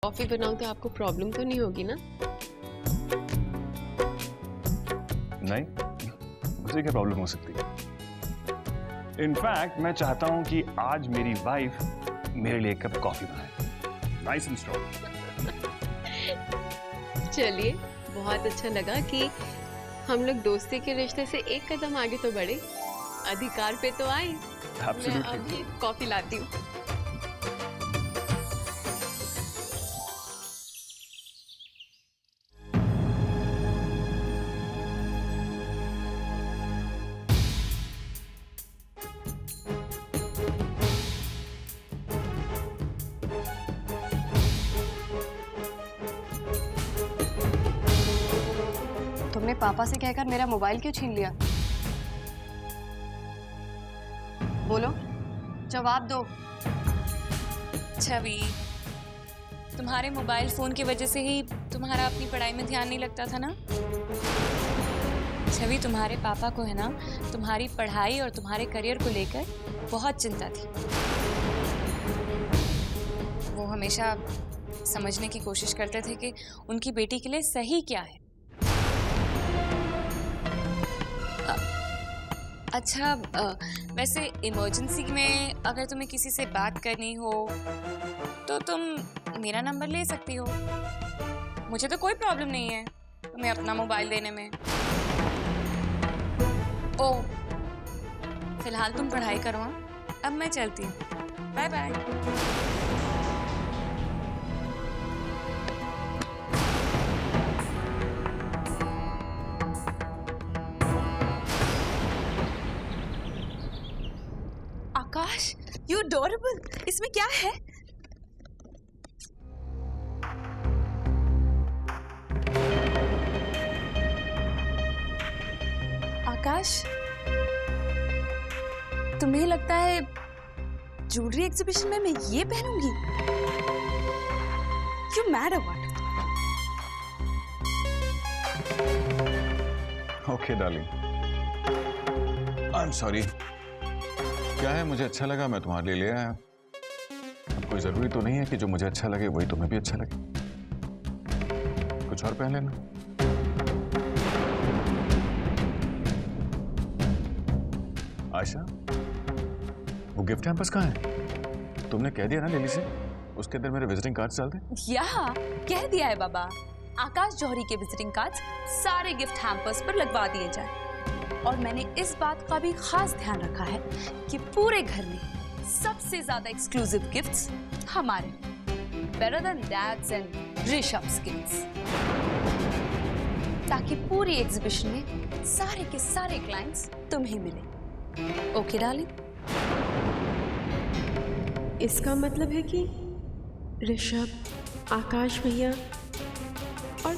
कॉफी बनाऊं तो आपको प्रॉब्लम तो नहीं होगी ना? नहीं, मुझे क्या प्रॉब्लम हो सकती है? इनफैक्ट मैं चाहता हूं कि आज मेरी वाइफ मेरे लिए एक कप कॉफी बनाए, नाइस एंड स्ट्रॉन्ग। चलिए, बहुत अच्छा लगा कि हम लोग दोस्ती के रिश्ते से एक कदम आगे तो बढ़े, अधिकार पे तो आए। मैं अभी कॉफी लाती हूँ। तुमने पापा से कहकर मेरा मोबाइल क्यों छीन लिया? बोलो, जवाब दो। छवि, तुम्हारे मोबाइल फोन की वजह से ही तुम्हारा अपनी पढ़ाई में ध्यान नहीं लगता था ना? छवि, तुम्हारे पापा को है ना तुम्हारी पढ़ाई और तुम्हारे करियर को लेकर बहुत चिंता थी। वो हमेशा समझने की कोशिश करते थे कि उनकी बेटी के लिए सही क्या है। अच्छा, वैसे इमरजेंसी में अगर तुम्हें किसी से बात करनी हो तो तुम मेरा नंबर ले सकती हो। मुझे तो कोई प्रॉब्लम नहीं है तुम्हें अपना मोबाइल देने में। ओ, फिलहाल तुम पढ़ाई करो। हाँ, अब मैं चलती हूँ। Bye bye. Akash, you adorable. इसमें क्या है? आकाश, तुम्हें लगता है ज्वेलरी एग्जीबिशन में मैं ये पहनूंगी? यू मैड और what? Okay darling, I am sorry. क्या है, मुझे अच्छा लगा, मैं तुम्हारे लिए ले आया। अब कोई जरूरी तो नहीं है कि जो मुझे अच्छा लगे वही तुम्हें भी अच्छा लगे। कुछ और पहन लेना। आयशा, वो गिफ्ट हैम्पर्स कहाँ है? तुमने कह दिया ना लिली से उसके अंदर मेरे विजिटिंग कार्ड्स डाल दे। यहाँ कह दिया है बाबा, आकाश जौहरी के विजिटिंग कार्ड्स सारे गिफ्ट हैम्पर्स पर लगवा दिए जाए। और मैंने इस बात का भी खास ध्यान रखा है कि पूरे घर में सबसे ज्यादा एक्सक्लूसिव गिफ्ट्स हमारे, better than dad's and Rishabh's gifts, ताकि पूरी एग्जीबिशन में सारे के सारे क्लाइंट्स तुम्हें मिले। Okay darling? इसका मतलब है कि ऋषभ, आकाश भैया और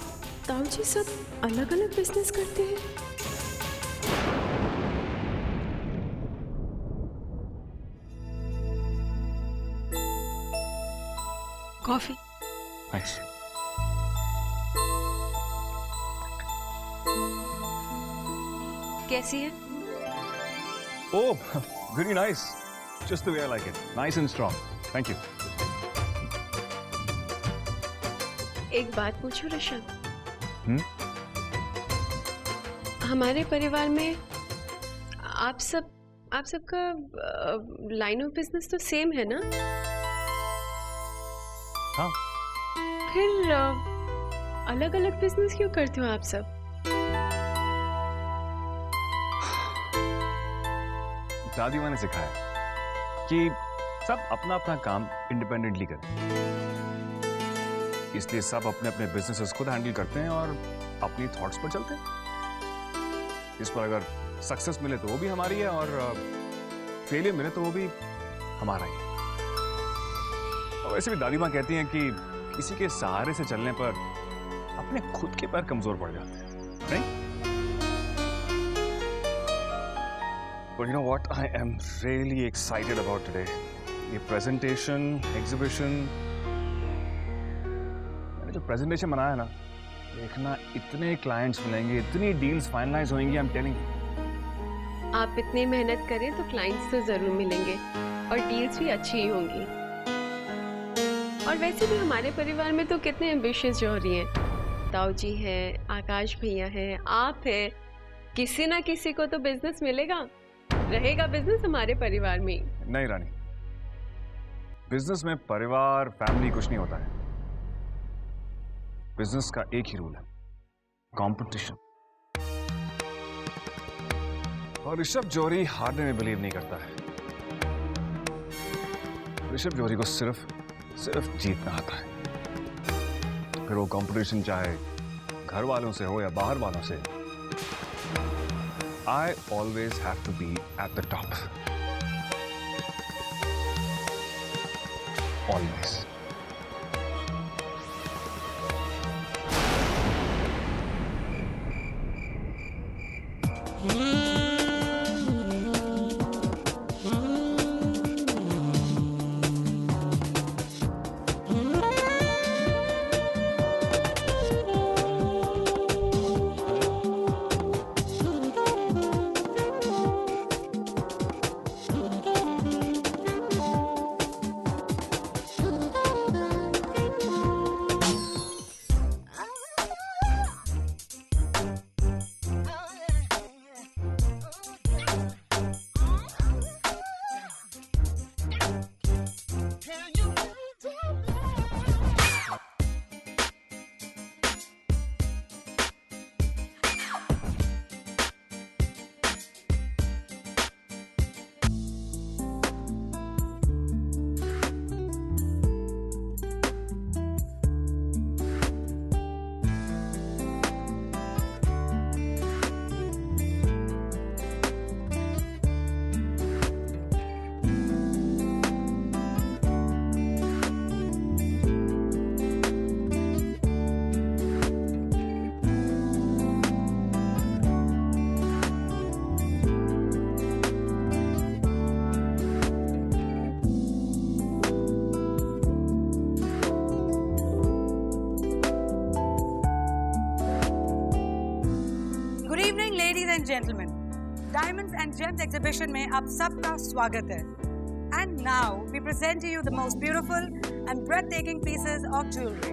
ताऊ जी सब अलग अलग बिजनेस करते हैं। कॉफी। Thanks. कैसी है? Oh, very nice. Just the way I like it. Nice and strong. Thank you. एक बात पूछूं ऋषभ? हम्म? हमारे परिवार में आप सबका लाइन ऑफ बिजनेस तो सेम है ना? हाँ। फिर अलग अलग बिजनेस क्यों करते हो आप सब? दादी माँ ने सिखाया कि सब अपना अपना काम इंडिपेंडेंटली करें, इसलिए सब अपने अपने बिजनेसेस खुद हैंडल करते हैं और अपनी थॉट्स पर चलते हैं। इस पर अगर सक्सेस मिले तो वो भी हमारी है और फेलियर मिले तो वो भी हमारा ही है। और वैसे भी दादी माँ कहती हैं कि किसी के सहारे से चलने पर अपने खुद के पैर कमजोर पड़ जाते हैं, नहीं? But you know what? I am really excited about today. ये presentation, exhibition, मैंने जो presentation बनाया ना, देखना इतने clients मिलेंगे, इतनी deals finalize होंगी, I'm telling you. आप इतनी मेहनत करें तो क्लाइंट्स तो जरूर मिलेंगे और डील्स भी अच्छी ही होंगी। और वैसे भी हमारे परिवार में तो कितने एम्बिशियस जौहरी हैं। ताऊ जी हैं, आकाश भैया हैं, आप हैं, किसी ना किसी को तो बिजनेस मिलेगा, रहेगा बिजनेस हमारे परिवार में। नहीं रानी, बिजनेस में परिवार फैमिली कुछ नहीं होता है। बिजनेस का एक ही रूल है, कंपटीशन। और ऋषभ जौहरी हारने में बिलीव नहीं करता है। ऋषभ जौहरी को सिर्फ जीतना आता है। फिर वो कंपटीशन चाहे घर वालों से हो या बाहर वालों से, I always have to be at the top. Always. Gentleman, diamonds and gems exhibition में आप सबका स्वागत है। And now we present to you the most beautiful and breathtaking pieces of jewellery.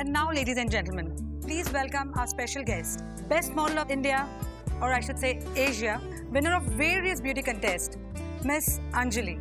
And now, ladies and gentlemen, please welcome our special guest, Best Model of India, or I should say Asia, winner of various beauty contests, Miss Anjali.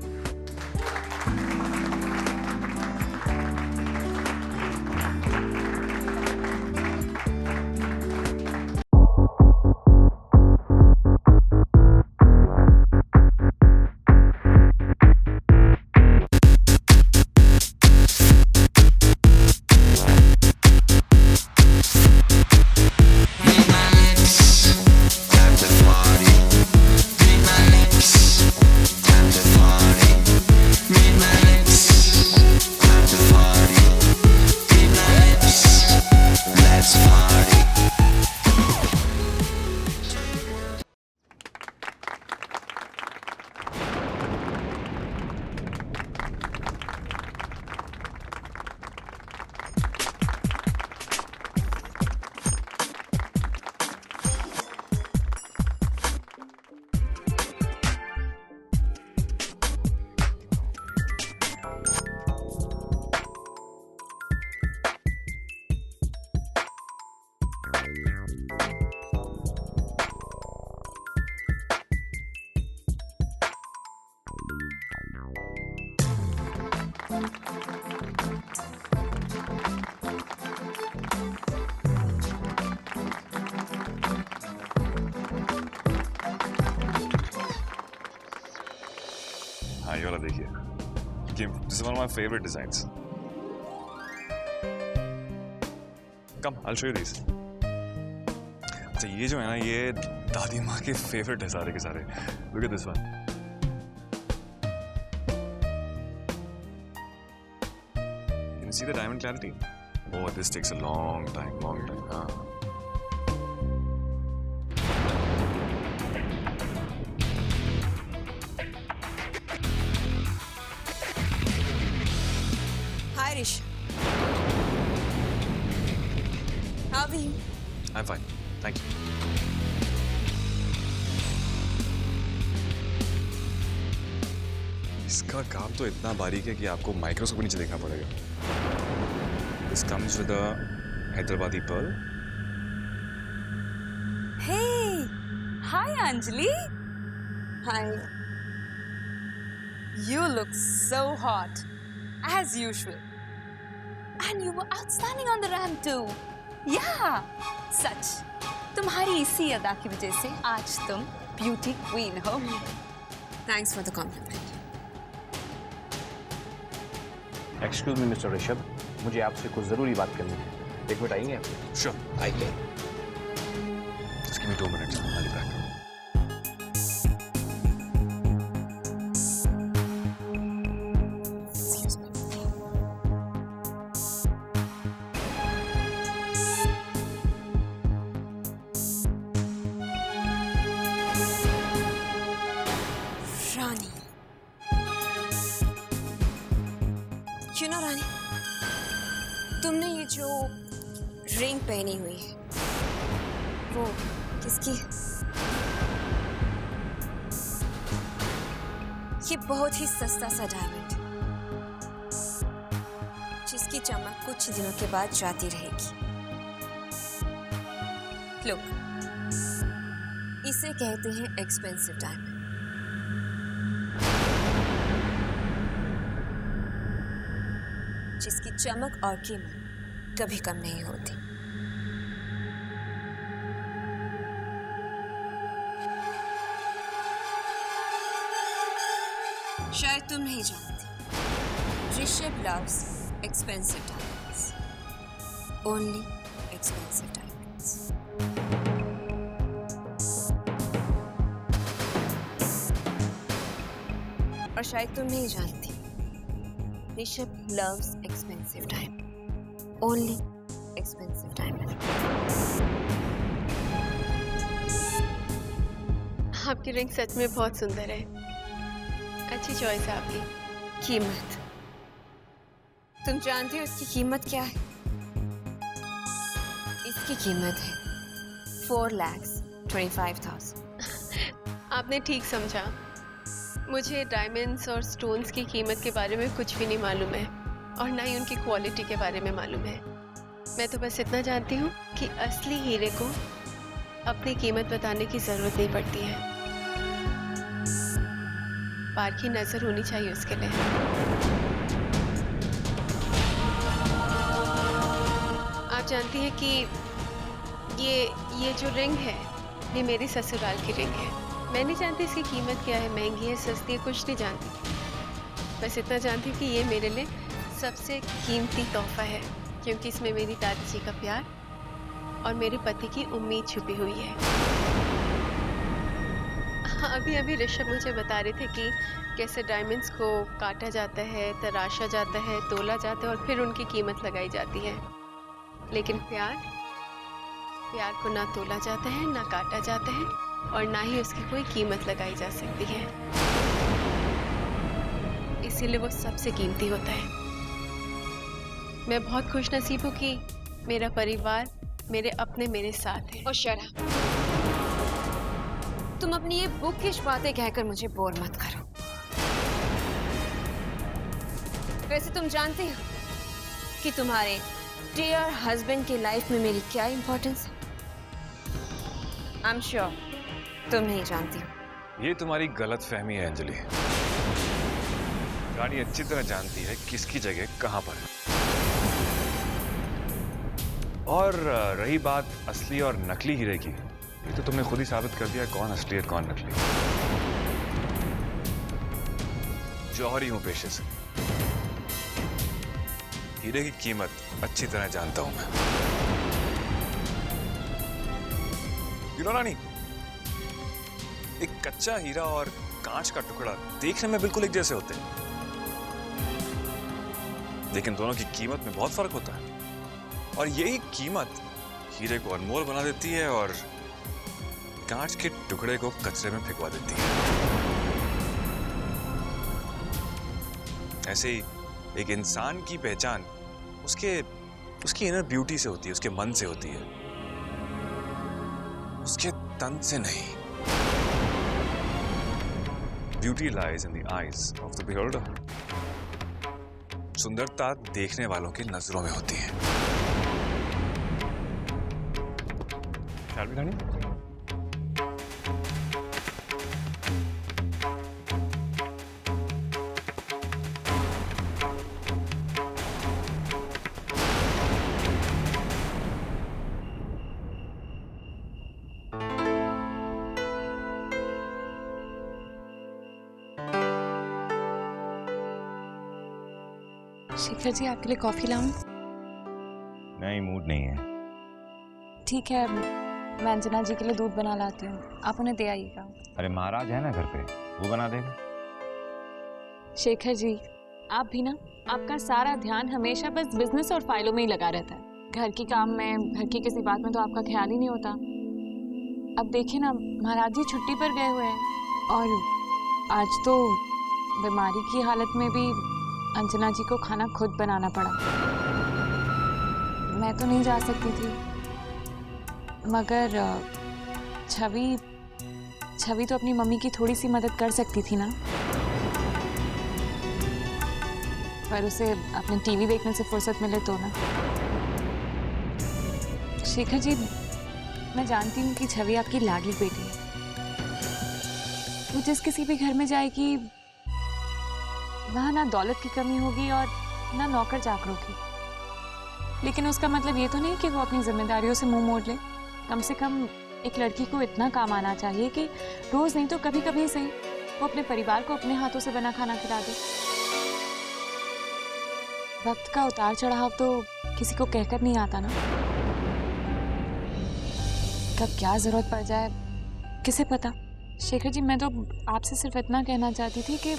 हाँ ये वाला देखिए, this is one of my favorite designs. Come, I'll show you these. अच्छा ये जो है ना, ये दादी माँ के favorite है सारे के सारे. Look at this one. Can you see the diamond clarity? Oh, this takes a long time, long time. हाँ. Hi, Rish. How are you? I'm fine, thank you. इसका काम तो इतना बारीक है कि आपको माइक्रोस्कोप के नीचे देखना पड़ेगा. This comes with a Hyderabadi pearl. Hey, hi Anjali. Hi. You look so hot, as usual. And you were outstanding on the ramp too. Yeah, सच. तुम्हारी इसी अदा की वजह से आज तुम ब्यूटी क्वीन हो. Thanks for the compliment. Excuse me mister Rishabh, मुझे आपसे कुछ जरूरी बात करनी है. एक मिनट आएंगे आप? Sure, I can. Just give me 2 minutes. I'll be back. Rani. You know, रानी, तुमने ये जो रिंग पहनी हुई है, वो किसकी है? ये बहुत ही सस्ता सा डायमंड, जिसकी चमक कुछ दिनों के बाद जाती रहेगी. Look, इसे कहते हैं एक्सपेंसिव डायमंड. जिसकी चमक और कीमत कभी कम नहीं होती. शायद तुम नहीं जानती, Rishabh loves expensive diamonds. Only expensive diamonds. और शायद तुम नहीं जानती, Rishabh loves expensive diamond. Only expensive diamond. आपकी रिंग सच में बहुत सुंदर है. अच्छी चॉइस है आपकी. कीमत. तुम जानती हो इसकी कीमत क्या है? इसकी कीमत है 4,25,000. आपने ठीक समझा. मुझे डायमंड्स और स्टोन्स की कीमत के बारे में कुछ भी नहीं मालूम है, और ना ही उनकी क्वालिटी के बारे में मालूम है. मैं तो बस इतना जानती हूँ कि असली हीरे को अपनी कीमत बताने की जरूरत नहीं पड़ती है, पार की नजर होनी चाहिए उसके लिए। आप जानती हैं कि ये जो रिंग है ये मेरी ससुराल की रिंग है। मैं नहीं जानती इसकी कीमत क्या है, महंगी है, सस्ती है, कुछ नहीं जानती। बस इतना जानती हूँ कि ये मेरे लिए सबसे कीमती तोहफा है, क्योंकि इसमें मेरी दादी जी का प्यार और मेरे पति की उम्मीद छुपी हुई है। अभी ऋषभ मुझे बता रहे थे कि कैसे डायमंड्स को काटा जाता है, तराशा जाता है, तोला जाता है और फिर उनकी कीमत लगाई जाती है। लेकिन प्यार को ना तोला जाता है, ना काटा जाता है और ना ही उसकी कोई कीमत लगाई जा सकती है। इसीलिए वो सबसे कीमती होता है। मैं बहुत खुश नसीब हूँ कि मेरा परिवार, मेरे अपने मेरे साथ है। और शरा, तुम अपनी ये बुकिश बातें कहकर मुझे बोर मत करो। वैसे तुम जानती हो कि तुम्हारे डियर हस्बैंड की लाइफ में मेरी क्या इंपॉर्टेंस है? आई एम श्योर तुम नहीं जानती हो। ये तुम्हारी गलत फहमी है अंजलि। रानी अच्छी तरह जानती है किसकी जगह कहां पर है। और रही बात असली और नकली हीरे की, ये तो तुमने खुद ही साबित कर दिया कौन असली है कौन नकली। जौहरी हूं पेशे से, हीरे की कीमत अच्छी तरह जानता हूं मैं। रानी, एक कच्चा हीरा और कांच का टुकड़ा देखने में बिल्कुल एक जैसे होते हैं, लेकिन दोनों की कीमत में बहुत फर्क होता है। और यही कीमत हीरे को अनमोल बना देती है और कांच के टुकड़े को कचरे में फेंकवा देती है। ऐसे ही एक इंसान की पहचान उसकी इनर ब्यूटी से होती है, उसके मन से होती है, उसके तन से नहीं। Beauty lies in the eyes of the beholder. सुंदरता देखने वालों की नजरों में होती है। रानी, शेखर जी, आपके लिए कॉफी लाऊं? नहीं, मूड नहीं है। ठीक है, मैं अंजना जी के लिए दूध बना लाती हूँ, आप उन्हें दे आइएगा। अरे महाराज है ना घर पे, वो बना देगा। शेखर जी, आप भी ना, आपका सारा ध्यान हमेशा बस बिजनेस और फाइलों में ही लगा रहता है। घर की काम में, घर की किसी बात में तो आपका ख्याल ही नहीं होता। अब देखिए ना, महाराज जी छुट्टी पर गए हुए हैं और आज तो बीमारी की हालत में भी अंजना जी को खाना खुद बनाना पड़ा। मैं तो नहीं जा सकती थी, मगर छवि तो अपनी मम्मी की थोड़ी सी मदद कर सकती थी ना। पर उसे अपने टीवी देखने से फुर्सत मिले तो ना। शेखर जी, मैं जानती हूँ कि छवि आपकी लाडली बेटी है। वो जिस किसी भी घर में जाएगी वहाँ ना दौलत की कमी होगी और ना नौकर चाकरों की। लेकिन उसका मतलब ये तो नहीं कि वो अपनी जिम्मेदारियों से मुंह मोड़ ले। कम से कम एक लड़की को इतना काम आना चाहिए कि रोज नहीं तो कभी कभी सही वो अपने परिवार को अपने हाथों से बना खाना खिला दे। वक्त का उतार चढ़ाव तो किसी को कहकर नहीं आता ना। कब क्या जरूरत पड़ जाए किसे पता। शेखर जी, मैं तो आपसे सिर्फ इतना कहना चाहती थी कि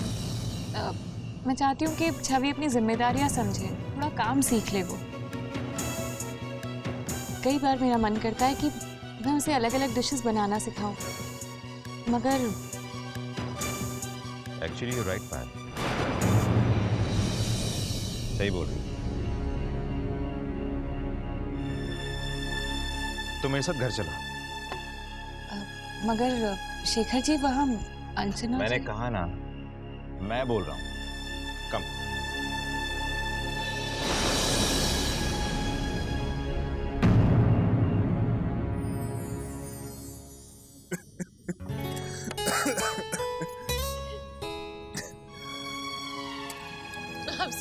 मैं चाहती हूँ कि छवि अपनी जिम्मेदारियां समझे, थोड़ा काम सीख ले। वो कई बार मेरा मन करता है कि मैं उसे अलग अलग डिशेस बनाना सिखाऊं, मगर एक्चुअली यू राइट मैन, सही बोल रही। तो मेरे साथ घर चला। मगर शेखर जी, वहाँ अंजना मैंने कहा ना, मैं बोल रहा हूँ, कम।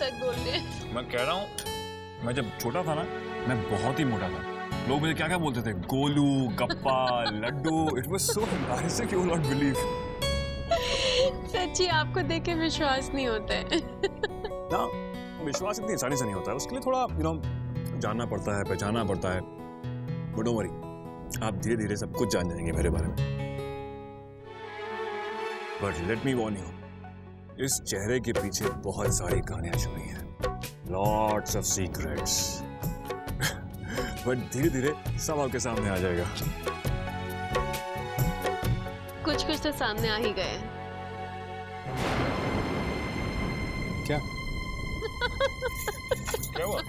सच बोल रहे हैं। मैं कह रहा हूँ, मैं जब छोटा था ना, मैं बहुत ही मोटा था। लोग मुझे क्या क्या बोलते थे, Golu, Gappa, laddu. It was so embarrassing, you will not believe. सच्ची आपको देख के विश्वास नहीं होता है। ना, विश्वास इतनी आसानी से नहीं होता है, उसके लिए थोड़ा जानना पड़ता है, पहचानना पड़ता है। बट डोंट वरी, आप धीरे धीरे सब कुछ जान जाएंगे मेरे बारे में। But let me Warne you, इस चेहरे के पीछे बहुत सारी कहानियां छुपी हैं, लॉट्स ऑफ सीक्रेट्स। बट धीरे धीरे सब आपके सामने आ जाएगा। कुछ कुछ तो सामने आ ही गए। क्या क्या हुआ?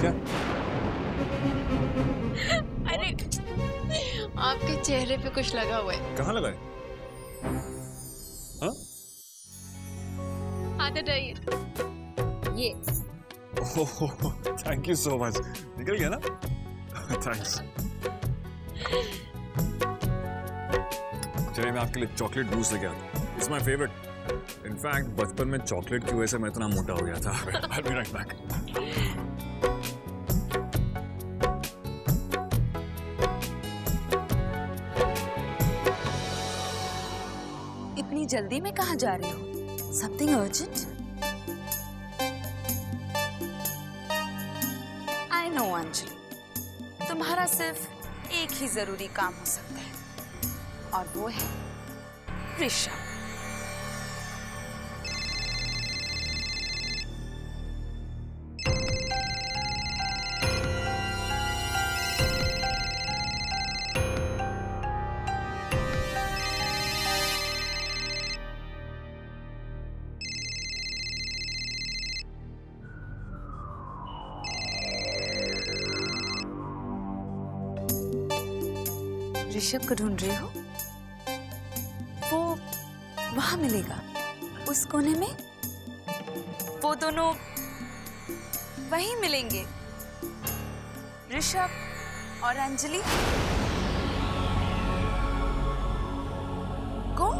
क्या? अरे आपके चेहरे पे कुछ लगा हुआ है। कहाँ लगा है? हाँ? आदत आइए। ये थैंक यू सो मच। निकल गया ना? थैंक्स। चलिए मैं आपके लिए चॉकलेट बूस्ट लेके आता हूँ। It's my favourite. इनफैक्ट बचपन में चॉकलेट की वजह से मैं इतना मोटा हो गया था। I'll be right back. इतनी जल्दी में कहाँ जा रहे हो? Something urgent? I know Anjali, तुम्हारा सिर्फ एक ही जरूरी काम हो सकता है, और वो है ऋषभ। ऋषभ को ढूंढ रहे हो? वो वहां मिलेगा, उस कोने में। वो दोनों वहीं मिलेंगे, ऋषभ और अंजलि। गो।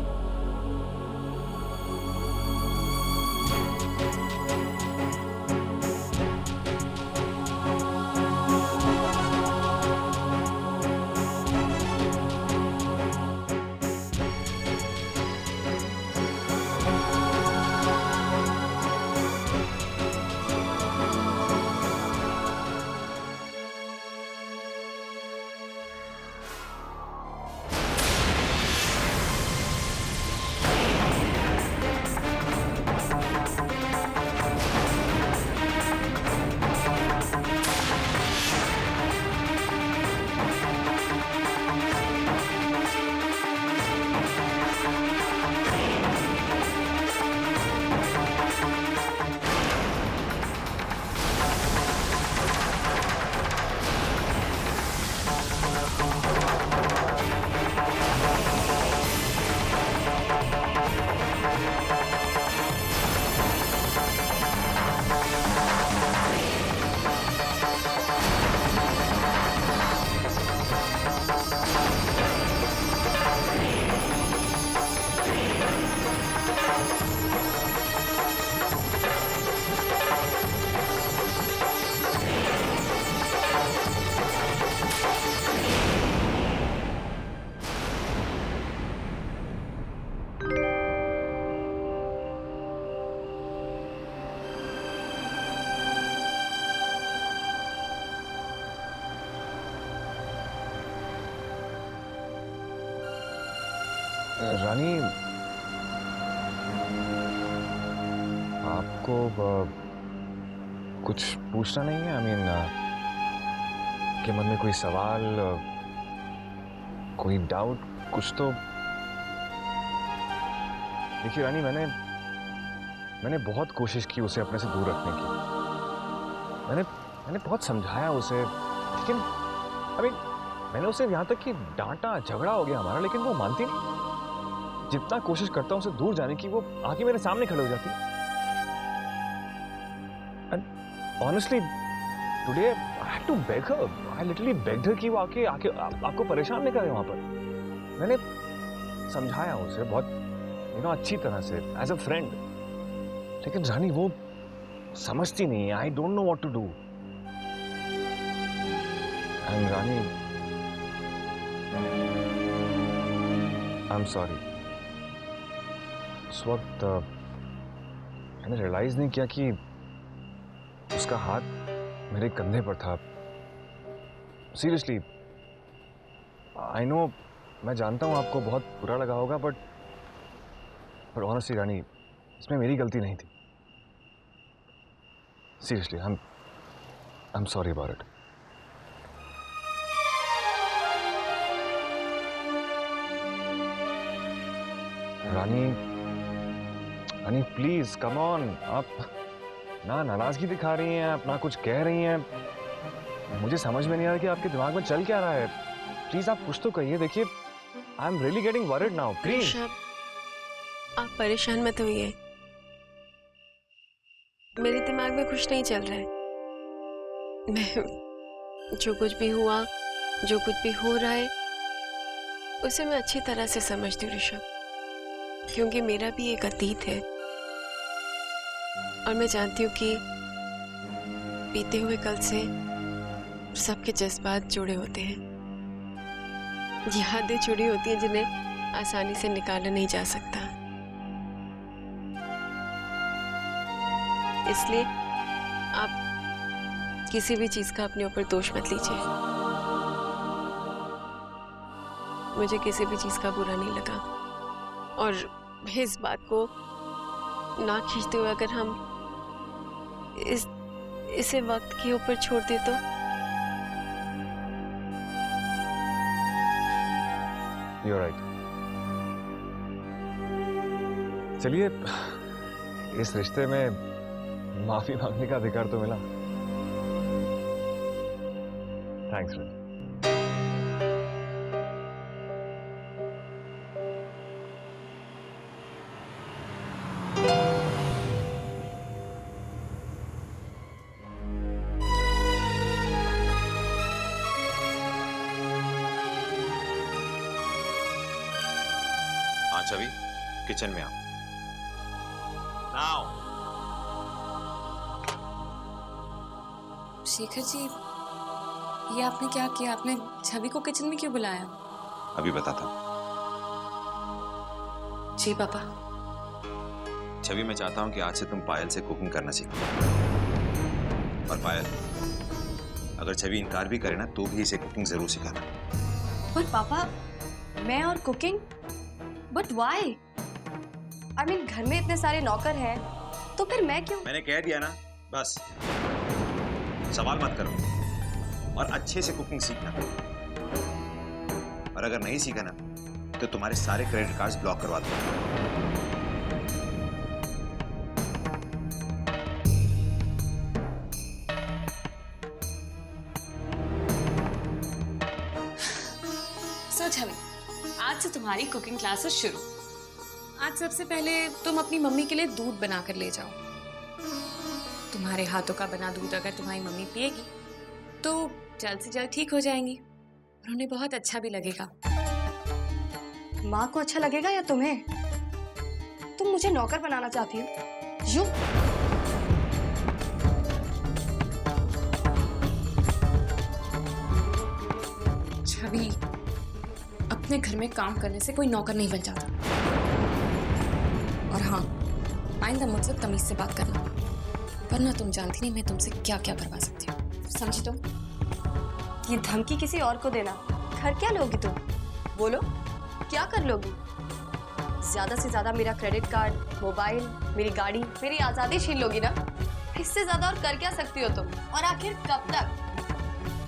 रानी, आपको कुछ पूछना नहीं है? I mean, के मन में कोई सवाल, कोई डाउट, कुछ तो? देखिए रानी, मैंने बहुत कोशिश की उसे अपने से दूर रखने की। मैंने बहुत समझाया उसे, लेकिन अभी मैंने उसे यहाँ तक कि डांटा, झगड़ा हो गया हमारा, लेकिन वो मानती नहीं। जितना कोशिश करता हूँ उसे दूर जाने की, वो आके मेरे सामने खड़े हो जाती है। Honestly, today I had to beg her. I literally begged her कि वो आके आपको परेशान नहीं करे वहाँ पर। मैंने समझाया उसे, बहुत यू नो अच्छी तरह से एज अ फ्रेंड, लेकिन रानी वो समझती नहीं है. I don't know what to do. And Rani, I am sorry. उस वक्त मैंने रियलाइज नहीं किया कि उसका हाथ मेरे कंधे पर था. सीरियसली, आई नो, मैं जानता हूं आपको बहुत बुरा लगा होगा, बट ऑनेस्टली रानी, इसमें मेरी गलती नहीं थी. Seriously, I am sorry about it. Rani please come on. आप ना नाराजगी दिखा रही हैं, आप ना कुछ कह रही हैं. मुझे समझ में नहीं आ रहा कि आपके दिमाग में चल क्या रहा है. प्लीज आप कुछ तो कहिए. देखिए, I am really getting worried now. Please आप परेशान मत होइए. मेरे दिमाग में कुछ नहीं चल रहा है. मैं जो कुछ भी हुआ, जो कुछ भी हो रहा है, उसे मैं अच्छी तरह से समझती हूँ ऋषभ, क्योंकि मेरा भी एक अतीत है और मैं जानती हूँ कि बीते हुए कल से सबके जज्बात जुड़े होते हैं, यादें जुड़ी होती हैं जिन्हें आसानी से निकाला नहीं जा सकता. इसलिए आप किसी भी चीज का अपने ऊपर दोष मत लीजिए. मुझे किसी भी चीज का बुरा नहीं लगा और इस बात को ना खींचते हुए अगर हम इसे वक्त के ऊपर छोड़ दे तो You're right. चलिए, इस रिश्ते में माफी मांगने का अधिकार तो मिला. थैंक्स रानी. छवि, किचन में आओ. नाउ. शेखर जी, ये आपने क्या किया? आपने छवि को किचन में क्यों बुलाया? अभी बताता हूँ. जी पापा. छवि, मैं चाहता हूँ कि आज से तुम पायल से कुकिंग करना सीखो. और पायल, अगर छवि इनकार भी करे ना तो भी इसे कुकिंग जरूर सिखाना. पर पापा, मैं और cooking? But why? I mean, घर में इतने सारे नौकर हैं, तो फिर मैं क्यों? मैंने कह दिया ना, बस सवाल मत करो और अच्छे से कुकिंग सीखना. और अगर नहीं सीखा ना तो तुम्हारे सारे क्रेडिट कार्ड्स ब्लॉक करवा दूंगा. सो छवि, आज से तुम्हारी कुकिंग क्लासेस शुरू. आज सबसे पहले तुम अपनी मम्मी के लिए दूध बना कर ले जाओ. तुम्हारे हाथों का बना दूध अगर तुम्हारी मम्मी पिएगी तो जल्द से जल्द ठीक हो जाएंगी और उन्हें बहुत अच्छा भी लगेगा. माँ को अच्छा लगेगा या तुम्हें? तुम मुझे नौकर बनाना चाहती हो? यू? छवि, अपने घर में काम करने से कोई नौकर नहीं बन जाता. और हाँ, आइंदा मुझसे तमीज से बात करना, वरना तुम जानती नहीं मैं तुमसे क्या क्या करवा सकती हूँ. समझी तुम? ये धमकी किसी और को देना. घर क्या लोगी तुम? बोलो, क्या कर लोगी? ज्यादा से ज्यादा मेरा क्रेडिट कार्ड, मोबाइल, मेरी गाड़ी, मेरी आजादी छीन लोगी ना? इससे ज्यादा और कर क्या सकती हो तुम? और आखिर कब तक?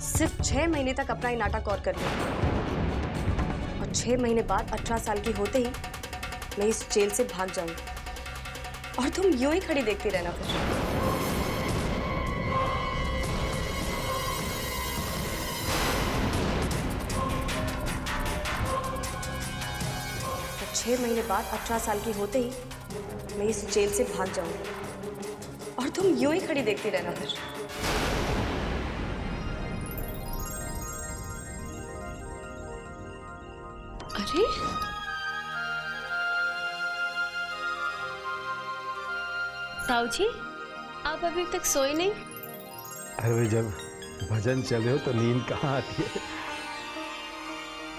सिर्फ 6 महीने तक अपना ही नाटक और कर लो, और 6 महीने बाद 18 साल की होते ही मैं इस जेल से भाग जाऊंगी और तुम यूं ही खड़ी देखती रहना. फिर 6 महीने बाद 18 साल की होते ही मैं इस जेल से भाग जाऊंगी और तुम यूं ही खड़ी देखती रहना. फिर अरे ताऊ जी, आप अभी तक सोए नहीं? अरे भाई, जब भजन चल रहे हो तो नींद कहाँ आती है।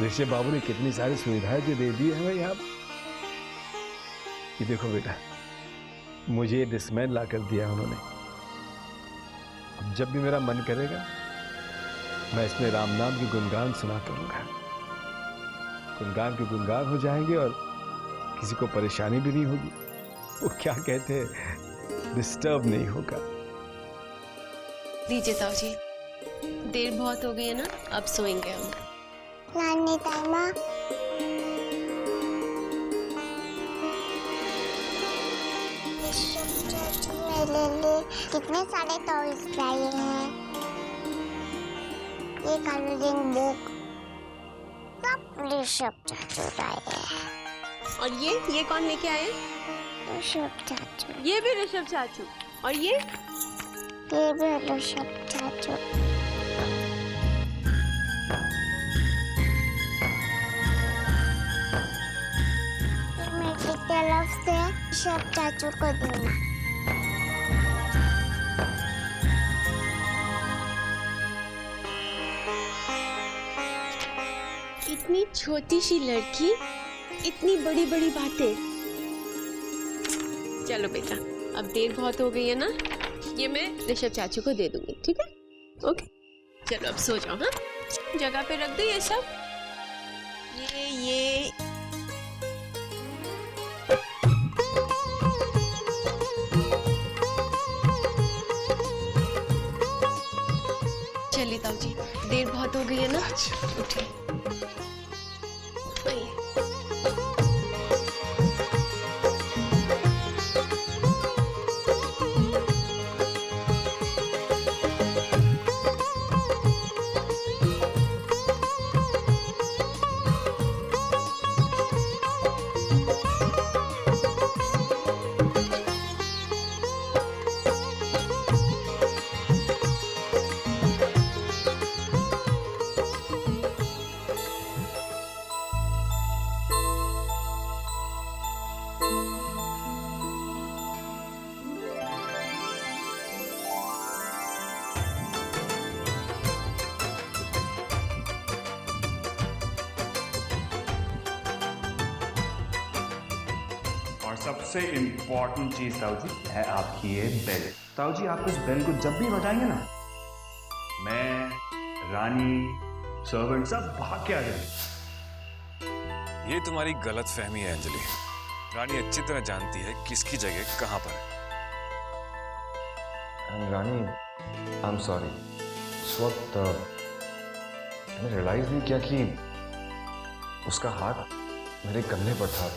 ऋषभ बाबू ने कितनी सारी सुविधाएं जो दे दी है भाई। आप ये देखो बेटा, मुझे ये डिस्कमैन ला कर दिया उन्होंने। अब जब भी मेरा मन करेगा मैं इसमें राम नाम की गुणगान सुना करूंगा। गुणगान के गुणगान हो जाएंगे और किसी को परेशानी भी नहीं होगी। वो क्या कहते हैं, डिस्टर्ब नहीं होगा। लीजिए ताऊ जी, देर बहुत हो गई है ना, अब सोएंगे हम। नानी ताईमा, मेरे लिए कितने सारे टॉयज लाए हैं। ये कलरिंग बुक सब ऋषभ चाचू लाए हैं। और ये कौन लेके आए? ऋषभ चाचू। ये भी ऋषभ चाचू। और ये भी ऋषभ चाचू। मेरी तरफ से ऋषभ चाचू को देना। इतनी छोटी सी लड़की, इतनी बड़ी बड़ी बातें। चलो बेटा, अब देर बहुत हो गई है ना, ये मैं ऋषभ चाचू को दे दूंगी, ठीक है? ओके, चलो अब सो जाओ। हाँ, जगह पे रख दो ये सब। ये चलिए ताऊ जी, देर बहुत हो गई है ना, उठिए। सबसे इम्पोर्टेंट चीज ताऊ जी है आपकी ये बेल। ताऊ जी, आप इस बेल को जब भी बजाएंगे ना, मैं, रानी, सर्वेंट सब भाग के आ जाएंगे। ये तुम्हारी गलत फहमी है अंजलि। रानी अच्छी तरह जानती है किसकी जगह कहां पर है। रानी, आई एम सॉरी। उस वक्त मैंने रियलाइज नहीं किया कि उसका हाथ मेरे कंधे पर था।